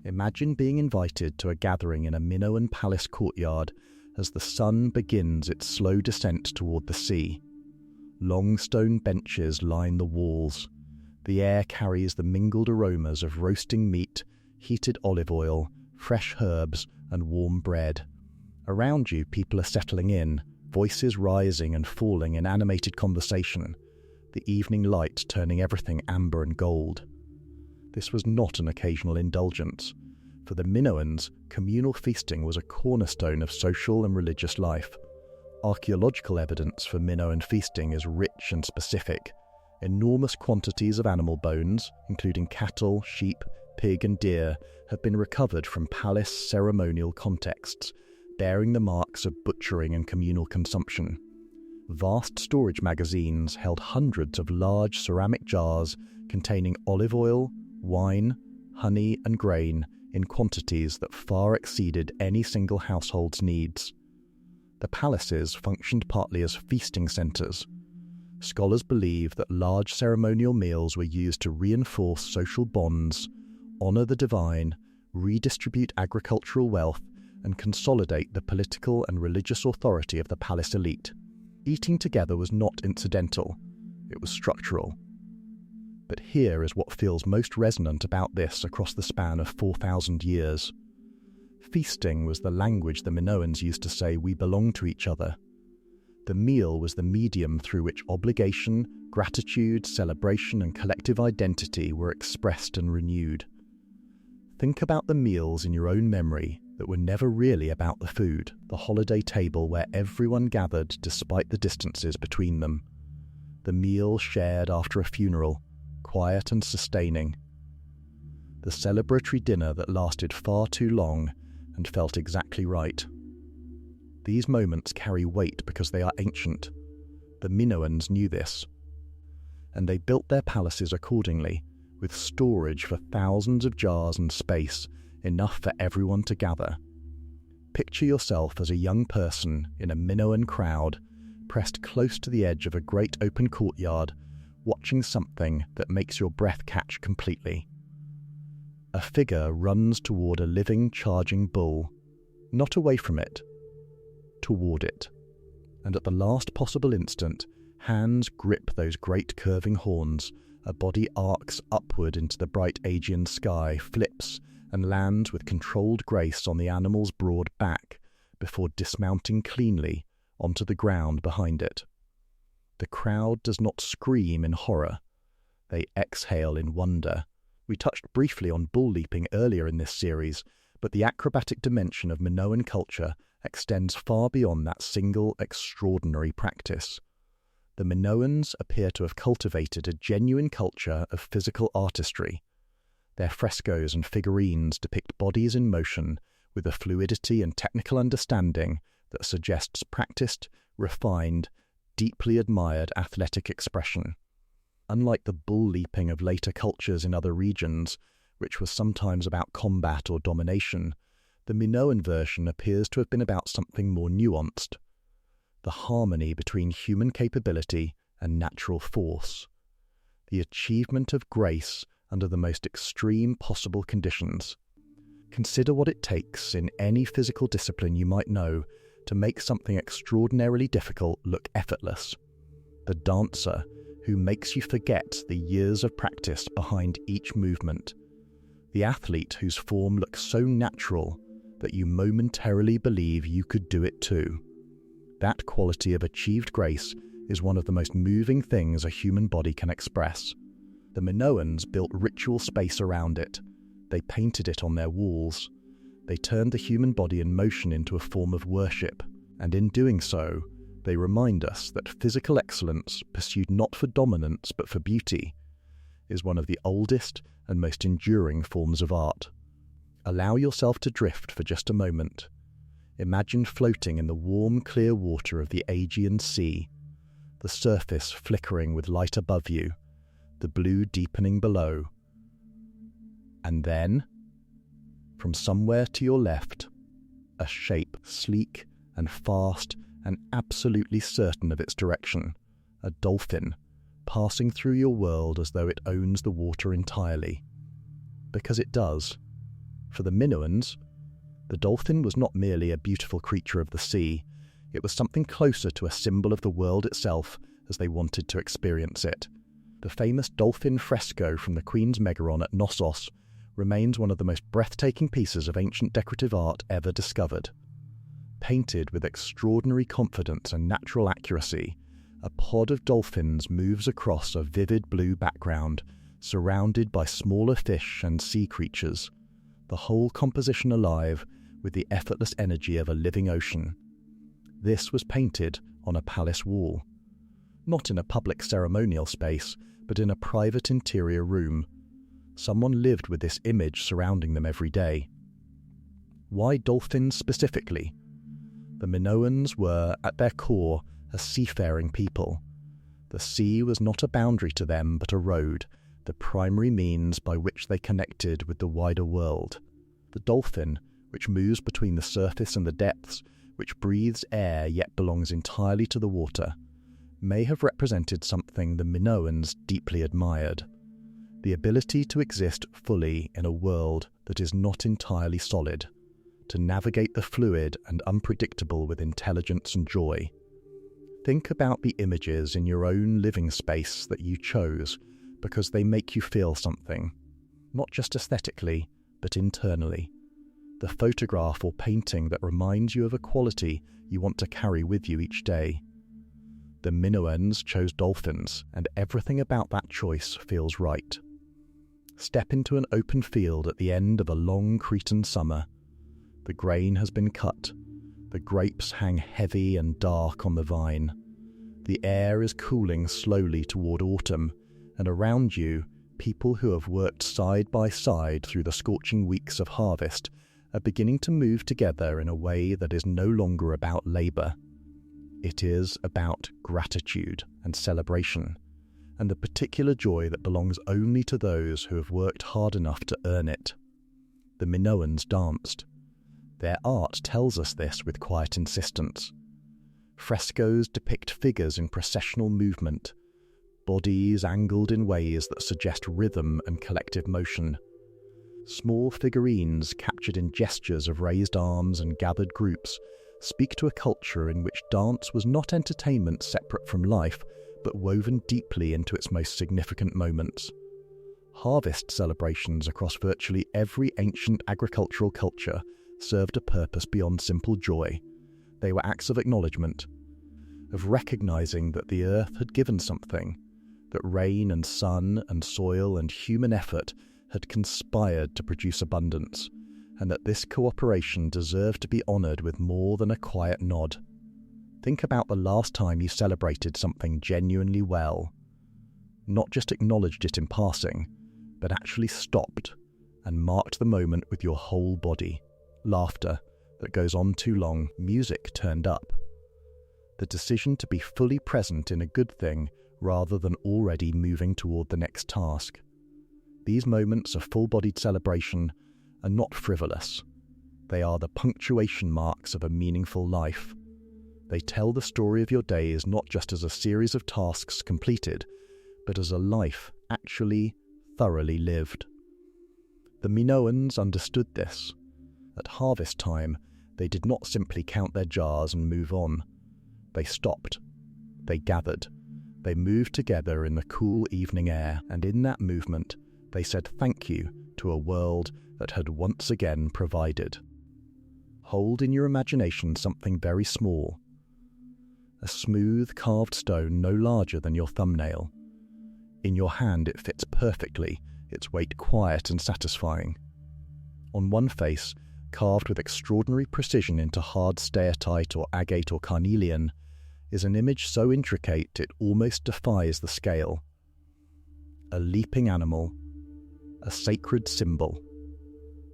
Imagine being invited to a gathering in a Minoan palace courtyard as the sun begins its slow descent toward the sea. Long stone benches line the walls. The air carries the mingled aromas of roasting meat, heated olive oil, fresh herbs, and warm bread. Around you, people are settling in, voices rising and falling in animated conversation, the evening light turning everything amber and gold. This was not an occasional indulgence. For the Minoans, communal feasting was a cornerstone of social and religious life. Archaeological evidence for Minoan feasting is rich and specific. Enormous quantities of animal bones, including cattle, sheep, pig and deer, have been recovered from palace ceremonial contexts, bearing the marks of butchering and communal consumption. Vast storage magazines held hundreds of large ceramic jars containing olive oil, wine, honey and grain in quantities that far exceeded any single household's needs. The palaces functioned partly as feasting centres. Scholars believe that large ceremonial meals were used to reinforce social bonds, honour the divine, redistribute agricultural wealth, and consolidate the political and religious authority of the palace elite. Eating together was not incidental, it was structural. But here is what feels most resonant about this across the span of 4,000 years. Feasting was the language the Minoans used to say we belong to each other. The meal was the medium through which obligation, gratitude, celebration, and collective identity were expressed and renewed. Think about the meals in your own memory that were never really about the food, the holiday table where everyone gathered despite the distances between them. The meal shared after a funeral, quiet and sustaining. The celebratory dinner that lasted far too long and felt exactly right. These moments carry weight because they are ancient. The Minoans knew this, and they built their palaces accordingly, with storage for thousands of jars and space, enough for everyone to gather. Picture yourself as a young person in a Minoan crowd, pressed close to the edge of a great open courtyard, watching something that makes your breath catch completely. A figure runs toward a living, charging bull, not away from it, toward it, and at the last possible instant, hands grip those great curving horns, a body arcs upward into the bright Aegean sky, flips, and lands with controlled grace on the animal's broad back, before dismounting cleanly onto the ground behind it. The crowd does not scream in horror. They exhale in wonder. We touched briefly on bull leaping earlier in this series, but the acrobatic dimension of Minoan culture extends far beyond that single extraordinary practice. The Minoans appear to have cultivated a genuine culture of physical artistry. Their frescoes and figurines depict bodies in motion with a fluidity and technical understanding that suggests practiced, refined, deeply admired athletic expression. Unlike the bull leaping of later cultures in other regions, which was sometimes about combat or domination, the Minoan version appears to have been about something more nuanced: the harmony between human capability and natural force, the achievement of grace under the most extreme possible conditions. Consider what it takes in any physical discipline you might know to make something extraordinarily difficult look effortless. The dancer who makes you forget the years of practice behind each movement. The athlete whose form looks so natural that you momentarily believe you could do it too. That quality of achieved grace is one of the most moving things a human body can express. The Minoans built ritual space around it. They painted it on their walls. They turned the human body in motion into a form of worship, and in doing so, they remind us that physical excellence, pursued not for dominance but for beauty, is one of the oldest and most enduring forms of art. Allow yourself to drift for just a moment. Imagine floating in the warm, clear water of the Aegean Sea, the surface flickering with light above you, the blue deepening below. And then, from somewhere to your left, a shape sleek and fast and absolutely certain of its direction, a dolphin, passing through your world as though it owns the water entirely. Because it does. For the Minoans, the dolphin was not merely a beautiful creature of the sea, it was something closer to a symbol of the world itself as they wanted to experience it. The famous dolphin fresco from the Queen's Megaron at Knossos remains one of the most breathtaking pieces of ancient decorative art ever discovered. Painted with extraordinary confidence and natural accuracy, a pod of dolphins moves across a vivid blue background, surrounded by smaller fish and sea creatures, the whole composition alive with the effortless energy of a living ocean. This was painted on a palace wall, not in a public ceremonial space, but in a private interior room. Someone lived with this image surrounding them every day. Why dolphins specifically? The Minoans were, at their core, a seafaring people. The sea was not a boundary to them, but a road, the primary means by which they connected with the wider world. The dolphin, which moves between the surface and the depths, which breathes air yet belongs entirely to the water, may have represented something the Minoans deeply admired: the ability to exist fully in a world that is not entirely solid, to navigate the fluid and unpredictable with intelligence and joy. Think about the images in your own living space that you chose because they make you feel something, not just aesthetically, but internally. The photograph or painting that reminds you of a quality you want to carry with you each day. The Minoans chose dolphins, and everything about that choice feels right. Step into an open field at the end of a long Cretan summer. The grain has been cut. The grapes hang heavy and dark on the vine. The air is cooling slowly toward autumn, and around you, people who have worked side by side through the scorching weeks of harvest are beginning to move together in a way that is no longer about labour. It is about gratitude and celebration, and the particular joy that belongs only to those who have worked hard enough to earn it. The Minoans danced. Their art tells us this with quiet insistence. Frescoes depict figures in processional movement, bodies angled in ways that suggest rhythm and collective motion. Small figurines captured in gestures of raised arms and gathered groups speak to a culture in which dance was not entertainment separate from life, but woven deeply into its most significant moments. Harvest celebrations across virtually every ancient agricultural culture served a purpose beyond simple joy. They were acts of acknowledgement, of recognizing that the earth had given something, that rain and sun and soil and human effort had conspired to produce abundance, and that this cooperation deserved to be honoured with more than a quiet nod. Think about the last time you celebrated something genuinely well. Not just acknowledged it in passing, but actually stopped and marked the moment with your whole body. Laughter that goes on too long, music turned up. The decision to be fully present in a good thing rather than already moving toward the next task. These moments of full-bodied celebration are not frivolous. They are the punctuation marks of a meaningful life. They tell the story of your days not just as a series of tasks completed, but as a life actually thoroughly lived. The Minoans understood this. At harvest time, they did not simply count their jars and move on. They stopped. They gathered. They moved together in the cool evening air, and in that movement, they said thank you to a world that had once again provided. Hold in your imagination something very small. A smooth carved stone no larger than your thumbnail. In your hand it fits perfectly, its weight quiet and satisfying. On one face, carved with extraordinary precision into hard steatite or agate or carnelian, is an image so intricate it almost defies the scale. A leaping animal, a sacred symbol,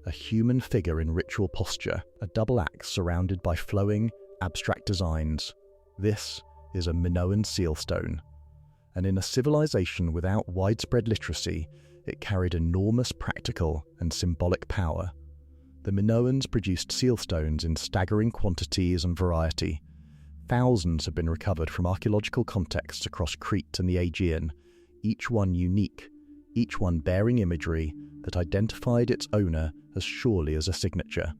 a human figure in ritual posture, a double axe surrounded by flowing, abstract designs. This is a Minoan sealstone, and in a civilization without widespread literacy, it carried enormous practical and symbolic power. The Minoans produced sealstones in staggering quantities and variety. Thousands have been recovered from archaeological contexts across Crete and the Aegean, each one unique, each one bearing imagery that identified its owner as surely as a signature.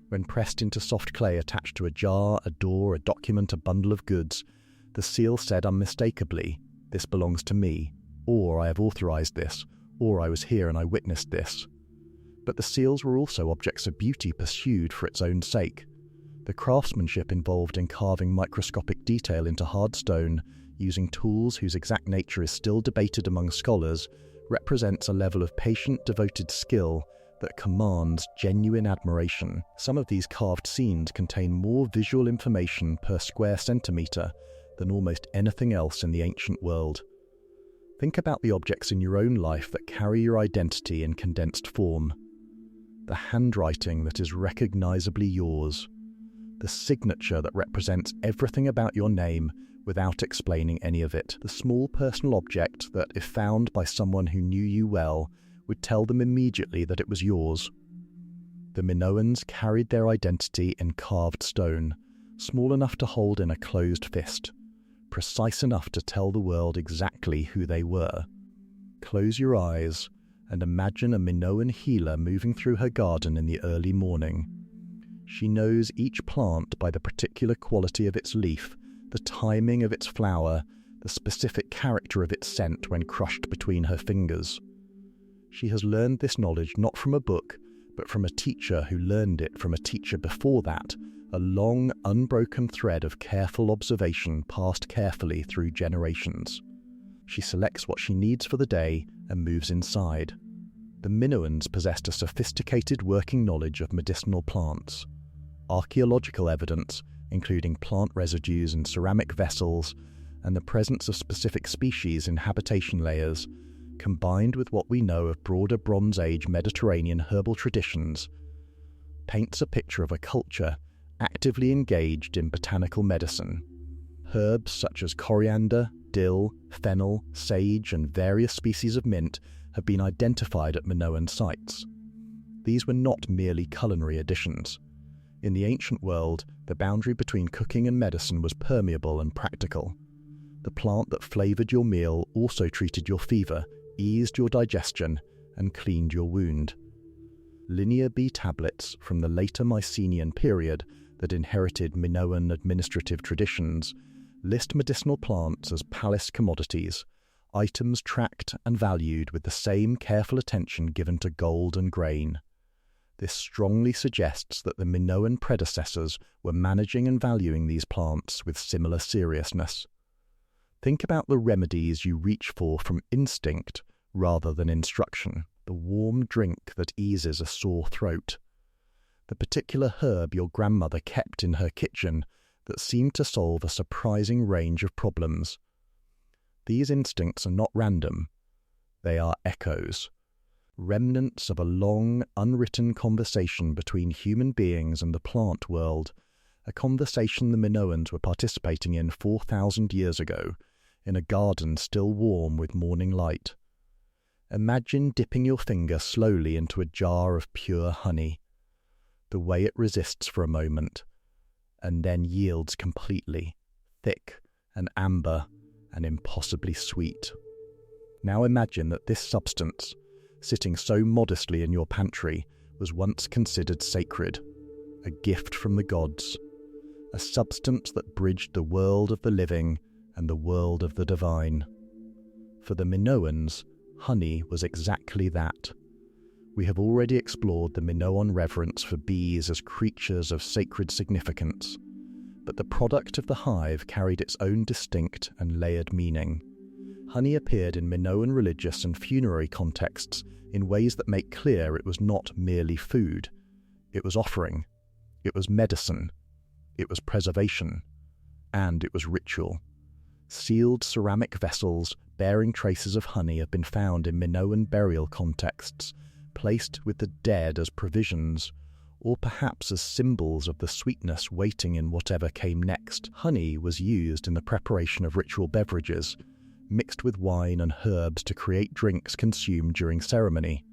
When pressed into soft clay attached to a jar, a door, a document, a bundle of goods, the seal said unmistakably, "This belongs to me," or "I have authorized this," or "I was here and I witnessed this." But the seals were also objects of beauty pursued for its own sake. The craftsmanship involved in carving microscopic detail into hard stone, using tools whose exact nature is still debated among scholars, represents a level of patient, devoted skill that commands genuine admiration. Some of these carved scenes contain more visual information per square centimetre than almost anything else in the ancient world. Think about the objects in your own life that carry your identity in condensed form. The handwriting that is recognisably yours. The signature that represents everything about your name without explaining any of it. The small personal object that, if found by someone who knew you well, would tell them immediately that it was yours. The Minoans carried their identity in carved stone, small enough to hold in a closed fist, precise enough to tell the world exactly who they were. Close your eyes and imagine a Minoan healer moving through her garden in the early morning. She knows each plant by the particular quality of its leaf, the timing of its flower, the specific character of its scent when crushed between her fingers. She has learned this knowledge not from a book, but from a teacher who learned it from a teacher before that, a long, unbroken thread of careful observation passed carefully through generations. She selects what she needs for the day and moves inside. The Minoans possessed a sophisticated working knowledge of medicinal plants. Archaeological evidence, including plant residues in ceramic vessels and the presence of specific species in habitation layers, combined with what we know of broader Bronze Age Mediterranean herbal traditions, paints a picture of a culture actively engaged in botanical medicine. Herbs such as coriander, dill, fennel, sage, and various species of mint have been identified at Minoan sites. These were not merely culinary additions. In the ancient world, the boundary between cooking and medicine was permeable and practical. The plant that flavoured your meal also treated your fever, eased your digestion, and cleaned your wound. Linear B tablets from the later Mycenaean period that inherited Minoan administrative traditions list medicinal plants as palace commodities, items tracked and valued with the same careful attention given to gold and grain. This strongly suggests that the Minoan predecessors were managing and valuing these plants with similar seriousness. Think about the remedies you reach for from instinct rather than instruction, the warm drink that eases a sore throat, the particular herb your grandmother kept in her kitchen that seemed to solve a surprising range of problems. These instincts are not random. They are echoes, remnants of a long, unwritten conversation between human beings and the plant world, a conversation the Minoans were participating in 4,000 years ago, in a garden still warm with morning light. Imagine dipping your finger slowly into a jar of pure honey, the way it resists for a moment, and then yields completely, thick and amber and impossibly sweet. Now imagine that this substance, sitting so modestly in your pantry, was once considered sacred, a gift from the gods, a substance that bridged the world of the living and the world of the divine. For the Minoans, honey was exactly that. We have already explored the Minoan reverence for bees as creatures of sacred significance, but the product of the hive carried its own distinct and layered meaning. Honey appeared in Minoan religious and funerary contexts in ways that make clear it was not merely food. It was offering. It was medicine. It was preservation. And it was ritual. Sealed ceramic vessels bearing traces of honey have been found in Minoan burial contexts, placed with the dead as provisions, or perhaps as symbols of the sweetness waiting in whatever came next. Honey was used in the preparation of ritual beverages, mixed with wine and herbs to create drinks consumed during ceremony.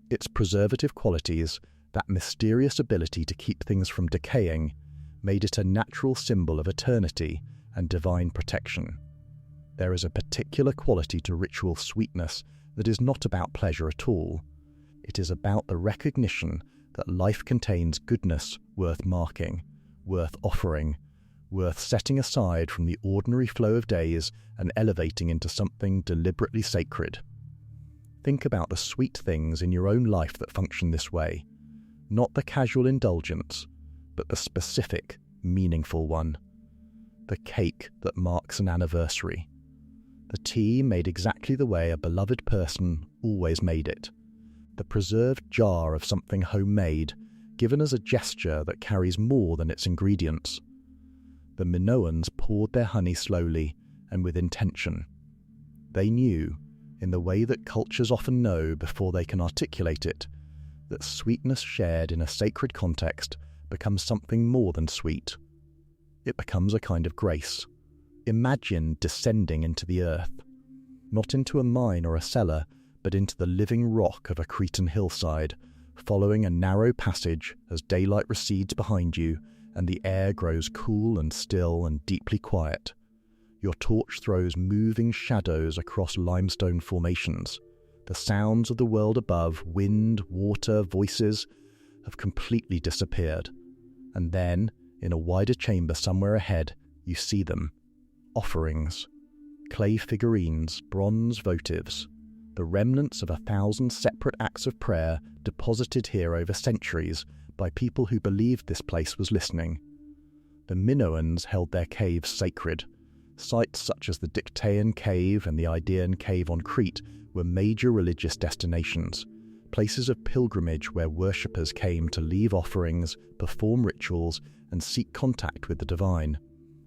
Its preservative qualities, that mysterious ability to keep things from decaying, made it a natural symbol of eternity and divine protection. There is a particular quality to ritual sweetness that is not about pleasure at all. It is about the recognition that life contains goodness worth marking, worth offering, worth setting aside from the ordinary flow of days and elevating into something deliberately sacred. Think about the sweet things in your own life that function this way, not the casual indulgence, but the specific, meaningful one. The cake that marks an anniversary. The tea made exactly the way a beloved person always made it. The preserved jar of something homemade, given as a gesture that carries more than its ingredients. The Minoans poured their honey slowly and with intention. They knew, in the way that cultures often know before they can articulate it, that sweetness shared in a sacred context becomes something more than sweet. It becomes a kind of grace. Imagine descending into the earth, not into a mine or a cellar, but into the living rock of a Cretan hillside, following a narrow passage as daylight recedes behind you and the air grows cool and still and deeply quiet. Your torch throws moving shadows across limestone formations. The sounds of the world above, wind, water, voices, have completely disappeared. And then, in a wider chamber somewhere ahead, you see them. Offerings. Clay figurines, bronze votives. The remnants of 1,000 separate acts of prayer deposited here over centuries by people who believed this place was listening. The Minoans held their caves sacred. Sites such as the Dictaean Cave and the Aegean Cave on Crete were major religious destinations, places of pilgrimage where worshippers came to leave offerings, perform rituals, and seek contact with the divine.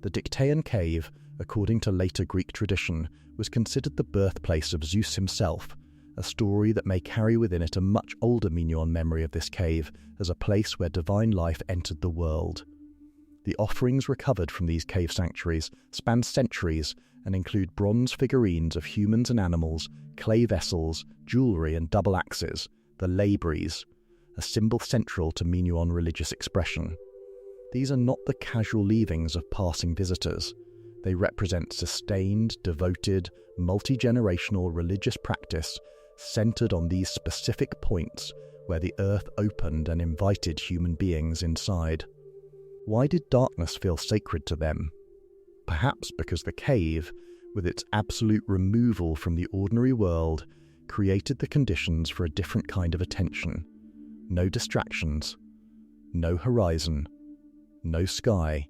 The Dictaean Cave, according to later Greek tradition, was considered the birthplace of Zeus himself, a story that may carry within it a much older Minoan memory of this cave as a place where divine life entered the world. The offerings recovered from these cave sanctuaries span centuries and include bronze figurines of humans and animals, clay vessels, jewellery and double axes, the laibries, a symbol central to Minoan religious expression. These are not the casual leavings of passing visitors. They represent sustained, devoted, multi-generational religious practice centered on these specific points where the earth opened and invited human beings inside. Why did darkness feel sacred to them? Perhaps because the cave, with its absolute removal from the ordinary world, created the conditions for a different kind of attention. No distractions, no horizon, no sky,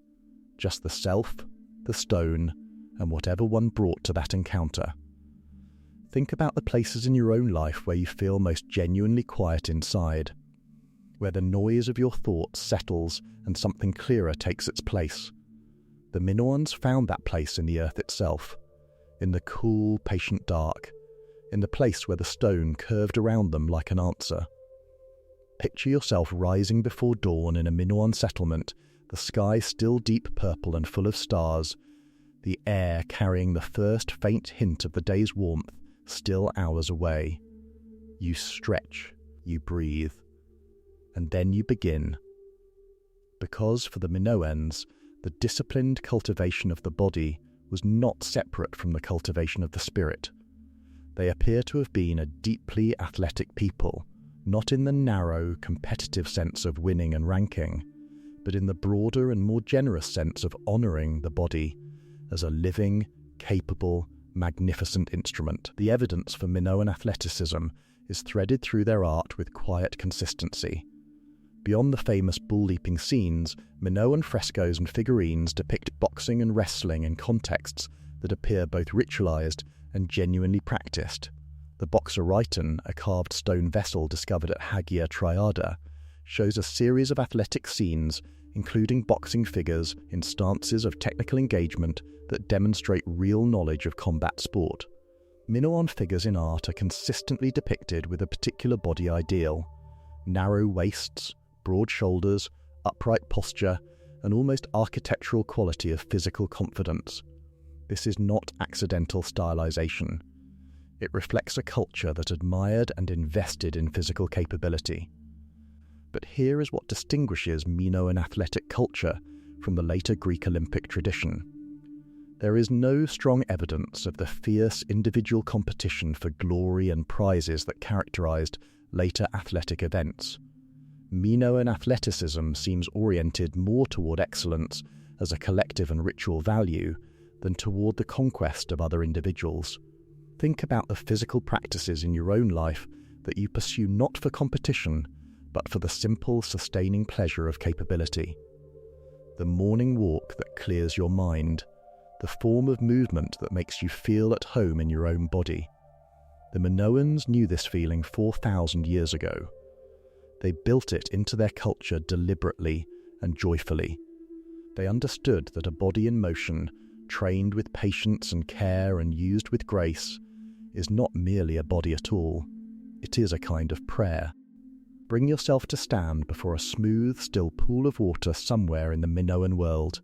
just the self, the stone, and whatever one brought to that encounter. Think about the places in your own life where you feel most genuinely quiet inside, where the noise of your thoughts settles and something clearer takes its place. The Minoans found that place in the earth itself, in the cool, patient dark, in the place where the stone curved around them like an answer. Picture yourself rising before dawn in a Minoan settlement, the sky still deep purple and full of stars, the air carrying the first faint hint of the day's warmth, still hours away. You stretch, you breathe, and then you begin. Because for the Minoans, the disciplined cultivation of the body was not separate from the cultivation of the spirit. They appear to have been a deeply athletic people, not in the narrow, competitive sense of winning and ranking, but in the broader and more generous sense of honouring the body as a living, capable, magnificent instrument. The evidence for Minoan athleticism is threaded through their art with quiet consistency. Beyond the famous bull-leaping scenes, Minoan frescoes and figurines depict boxing and wrestling in contexts that appear both ritualized and genuinely practiced. The boxer Rhyton, a carved stone vessel discovered at Hagia Triada, shows a series of athletic scenes, including boxing figures in stances of technical engagement that demonstrate real knowledge of combat sport. Minoan figures in art are consistently depicted with a particular body ideal: narrow waists, broad shoulders, upright posture, an almost architectural quality of physical confidence. This is not accidental stylization. It reflects a culture that admired and invested in physical capability. But here is what distinguishes Minoan athletic culture from the later Greek Olympic tradition. There is no strong evidence of the fierce individual competition for glory and prizes that characterized later athletic events. Minoan athleticism seems oriented more toward excellence as a collective and ritual value than toward the conquest of other individuals. Think about the physical practices in your own life that you pursue not for competition, but for the simple, sustaining pleasure of capability. The morning walk that clears your mind, the form of movement that makes you feel at home in your own body. The Minoans knew this feeling 4,000 years ago. They built it into their culture deliberately and joyfully. They understood that a body in motion, trained with patience and care and used with grace, is not merely a body at all. It is a kind of prayer. Bring yourself to stand before a smooth, still pool of water somewhere in the Minoan world.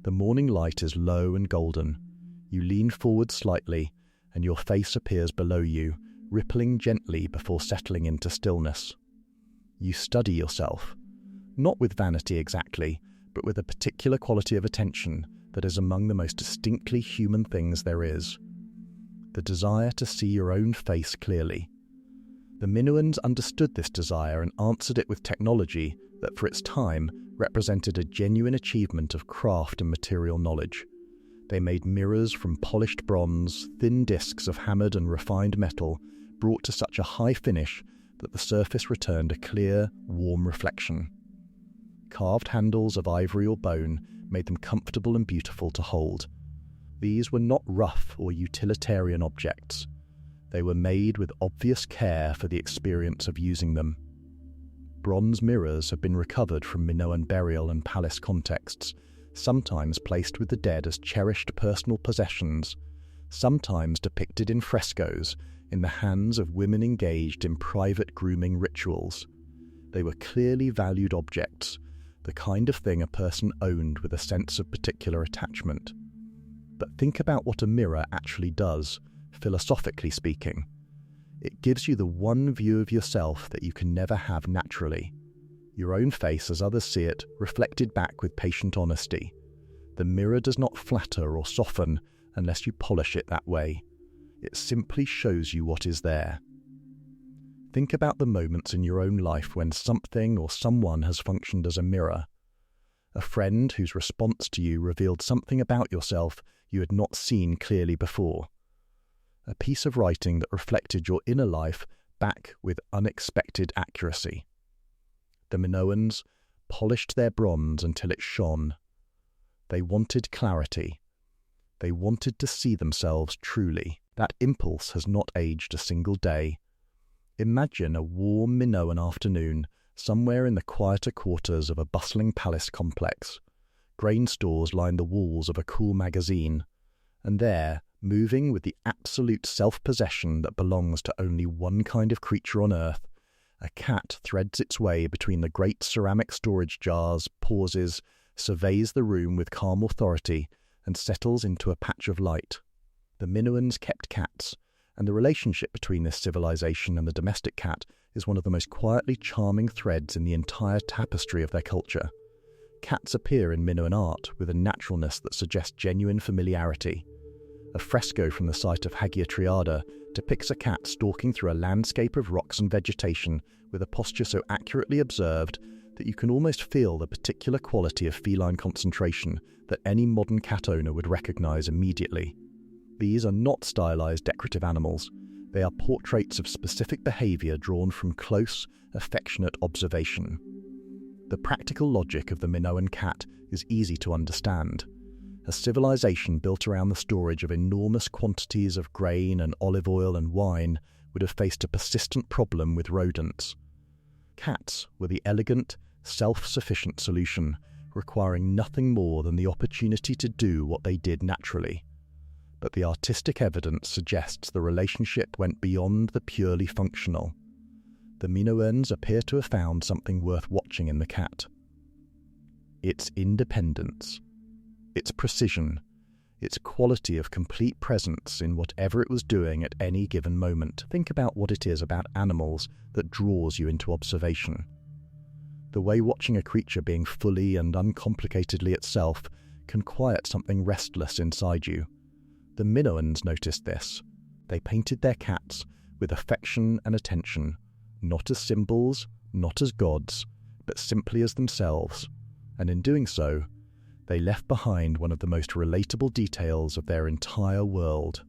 The morning light is low and golden. You lean forward slightly, and your face appears below you, rippling gently before settling into stillness. You study yourself, not with vanity exactly, but with a particular quality of attention that is among the most distinctly human things there is: the desire to see your own face clearly. The Minoans understood this desire and answered it with technology that for its time represented a genuine achievement of craft and material knowledge. They made mirrors from polished bronze, thin discs of hammered and refined metal, brought to such a high finish that the surface returned a clear, warm reflection. Carved handles of ivory or bone made them comfortable and beautiful to hold. These were not rough or utilitarian objects. They were made with obvious care for the experience of using them. Bronze mirrors have been recovered from Minoan burial and palace contexts, sometimes placed with the dead as cherished personal possessions, sometimes depicted in frescoes in the hands of women engaged in private grooming rituals. They were clearly valued objects, the kind of thing a person owned with a sense of particular attachment. But think about what a mirror actually does, philosophically speaking. It gives you the one view of yourself that you can never have naturally. Your own face as others see it, reflected back with patient honesty. The mirror does not flatter or soften unless you polish it that way. It simply shows you what is there. Think about the moments in your own life when something or someone has functioned as a mirror. A friend whose response to you revealed something about yourself you had not seen clearly before. A piece of writing that reflected your inner life back with unexpected accuracy. The Minoans polished their bronze until it shone. They wanted clarity. They wanted to see themselves truly. That impulse has not aged a single day. Imagine a warm Minoan afternoon somewhere in the quieter quarters of a bustling palace complex. Grain stores line the walls of a cool magazine, and there, moving with the absolute self-possession that belongs to only one kind of creature on earth, a cat threads its way between the great ceramic storage jars, pauses, surveys the room with calm authority, and settles into a patch of light. The Minoans kept cats, and the relationship between this civilization and the domestic cat is one of the most quietly charming threads in the entire tapestry of their culture. Cats appear in Minoan art with a naturalness that suggests genuine familiarity. A fresco from the site of Hagia Triada depicts a cat stalking through a landscape of rocks and vegetation with a posture so accurately observed that you can almost feel the particular quality of feline concentration that any modern cat owner would recognize immediately. These are not stylized decorative animals. They are portraits of specific behavior drawn from close, affectionate observation. The practical logic of the Minoan cat is easy to understand. A civilization built around the storage of enormous quantities of grain and olive oil and wine would have faced a persistent problem with rodents. Cats were the elegant, self-sufficient solution, requiring nothing more than the opportunity to do what they did naturally. But the artistic evidence suggests the relationship went beyond the purely functional. The Minoans appear to have found something worth watching in the cat. Its independence, its precision, its quality of complete presence in whatever it was doing at any given moment. Think about what it is about animals that draws you into observation. The way watching a creature being fully and uncomplicatedly itself can quiet something restless inside you. The Minoans noticed this. They painted their cats with affection and attention, not as symbols, not as gods, but simply as themselves, and in doing so, they left behind one of the most relatable details of their entire world.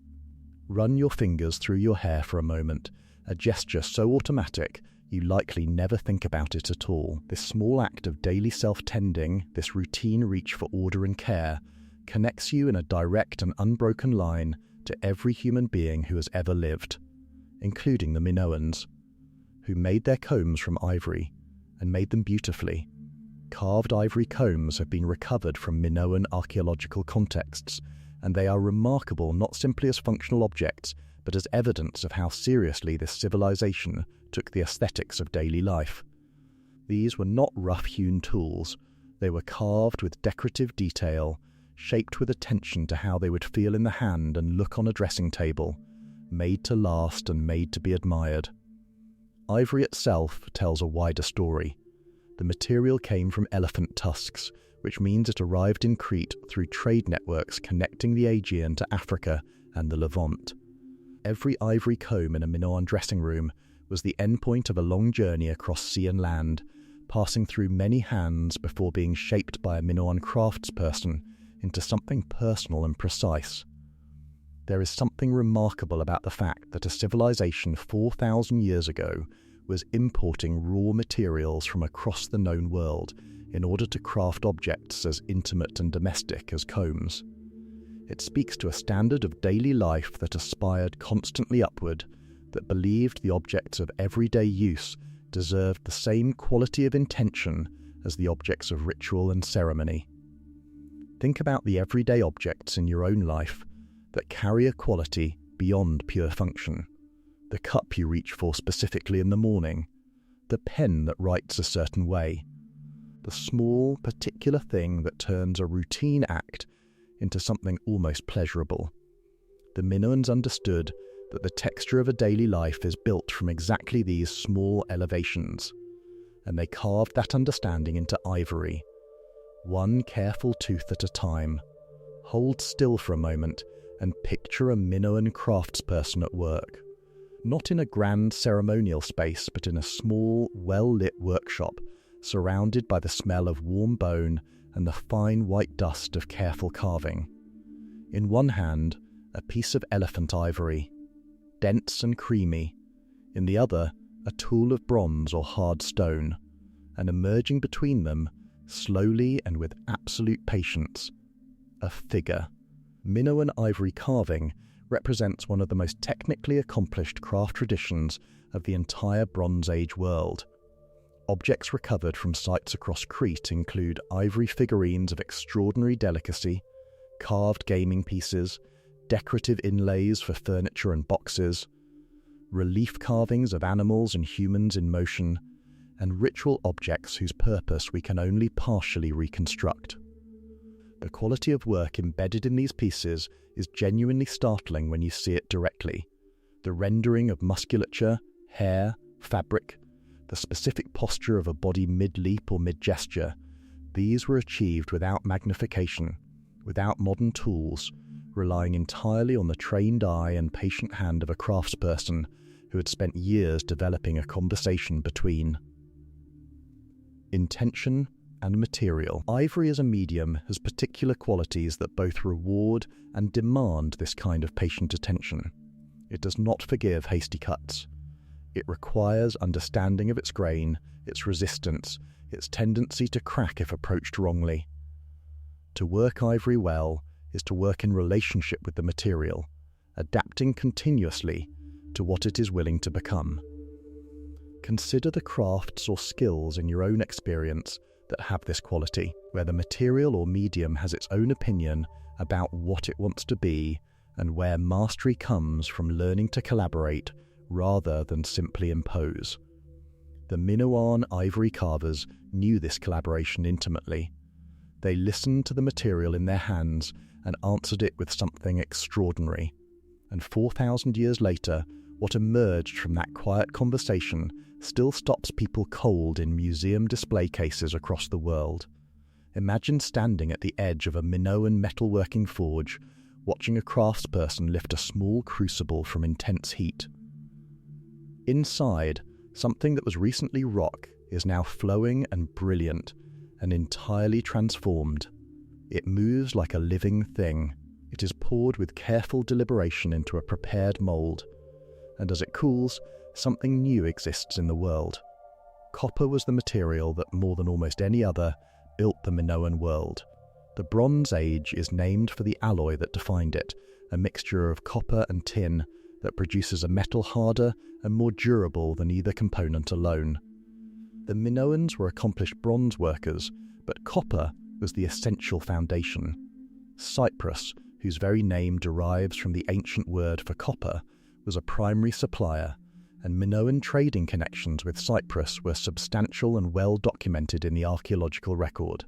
Run your fingers through your hair for a moment, a gesture so automatic you likely never think about it at all. This small act of daily self-tending, this routine reach for order and care, connects you in a direct and unbroken line to every human being who has ever lived, including the Minoans, who made their combs from ivory and made them beautifully. Carved ivory combs have been recovered from Minoan archaeological contexts, and they are remarkable not simply as functional objects, but as evidence of how seriously this civilization took the aesthetics of daily life. These were not rough-hewn tools. They were carved with decorative detail, shaped with attention to how they would feel in the hand and look on a dressing table, made to last and made to be admired. Ivory itself tells a wider story. The material came from elephant tusks, which means it arrived in Crete through trade networks connecting the Aegean to Africa and the Levant. Every ivory comb in a Minoan dressing room was the endpoint of a long journey across sea and land, passing through many hands before being shaped by a Minoan craftsperson into something personal and precise. There is something remarkable about the fact that a civilization 4,000 years ago was importing raw materials from across the known world in order to craft objects as intimate and domestic as combs. It speaks to a standard of daily life that aspired constantly upward, that believed the objects of everyday use deserved the same quality of intention as the objects of ritual and ceremony. Think about the everyday objects in your own life that carry a quality beyond pure function. The cup you reach for specifically in the morning, the pen that writes a certain way, the small, particular thing that turns a routine act into something almost pleasurable. The Minoans understood that the texture of a daily life is built from exactly these small elevations, and they carved that understanding into ivory, one careful tooth at a time. Hold still for a moment and picture a Minoan craftsperson at work. Not in a grand ceremonial space, but in a small, well-lit workshop, surrounded by the smell of warm bone and the fine white dust of careful carving. In one hand, a piece of elephant ivory, dense and creamy. In the other, a tool of bronze or hard stone, and emerging between them, slowly and with absolute patience, a figure. Minoan ivory carving represents one of the most technically accomplished craft traditions of the entire Bronze Age world. Objects recovered from sites across Crete include ivory figurines of extraordinary delicacy, carved gaming pieces, decorative inlays for furniture and boxes, relief carvings of animals and humans in motion, and ritual objects whose purpose we can only partially reconstruct. The quality of work embedded in these pieces is genuinely startling when you see it directly. The rendering of musculature, hair, fabric, the specific posture of a body mid-leap or mid-gesture, these were achieved without magnification, without modern tools, relying entirely on the trained eye and patient hand of a craftsperson who had spent years developing a conversation between intention and material. Ivory as a medium has particular qualities that both reward and demand this kind of patient attention. It does not forgive hasty cuts. It requires understanding of its grain, its resistance, its tendency to crack if approached wrongly. To work ivory well is to work in relationship with the material, adapting continuously to what it is willing to become. Consider the crafts or skills in your own experience that have this quality, where the material or medium has its own opinion about what it wants to be, and where mastery comes from learning to collaborate rather than simply impose. The Minoan ivory carvers knew this collaboration intimately. They listened to the material in their hands and answered it with something extraordinary. And 4,000 years later, what emerged from that quiet conversation still stops people cold in museum display cases across the world. Imagine standing at the edge of a Minoan metalworking forge, watching a craftsperson lift a small crucible from intense heat. Inside, something that was recently rock is now flowing and brilliant and entirely transformed. It moves like a living thing. It is poured with careful deliberation into a prepared mould, and as it cools, something new exists in the world. Copper was the material that, more than almost any other, built the Minoan world. The Bronze Age is named for the alloy that defined it, a mixture of copper and tin that produces a metal harder and more durable than either component alone. The Minoans were accomplished bronze workers, but copper was the essential foundation. Cyprus, whose very name derives from the ancient word for copper, was a primary supplier, and Minoan trading connections with Cyprus were substantial and well documented in the archaeological record.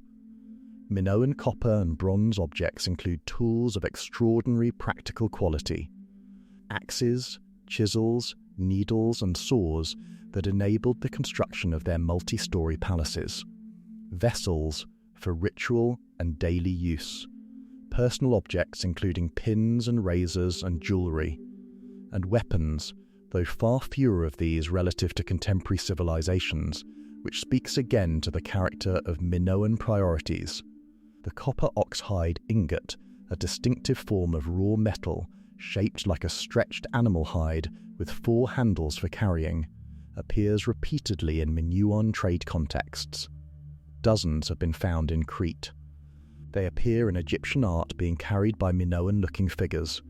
Minoan copper and bronze objects include tools of extraordinary practical quality: axes, chisels, needles and saws that enabled the construction of their multi-story palaces, vessels for ritual and daily use, personal objects including pins and razors and jewellery, and weapons, though far fewer of these relative to contemporary civilizations, which speaks again to the character of Minoan priorities. The copper oxhide ingot, a distinctive form of raw metal shaped like a stretched animal hide with 4 handles for carrying, appears repeatedly in Minoan trade contexts. Dozens have been found in Crete. They appear in Egyptian art being carried by Minoan-looking figures.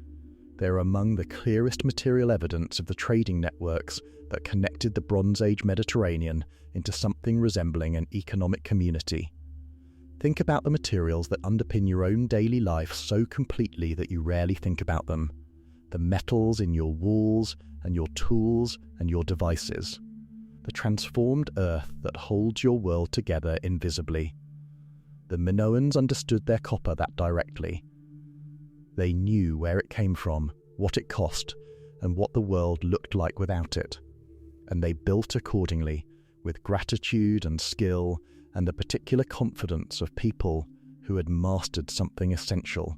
They are among the clearest material evidence of the trading networks that connected the Bronze Age Mediterranean into something resembling an economic community. Think about the materials that underpin your own daily life so completely that you rarely think about them. The metals in your walls and your tools and your devices. The transformed earth that holds your world together invisibly. The Minoans understood their copper that directly. They knew where it came from, what it cost, and what the world looked like without it. And they built accordingly, with gratitude and skill and the particular confidence of people who had mastered something essential.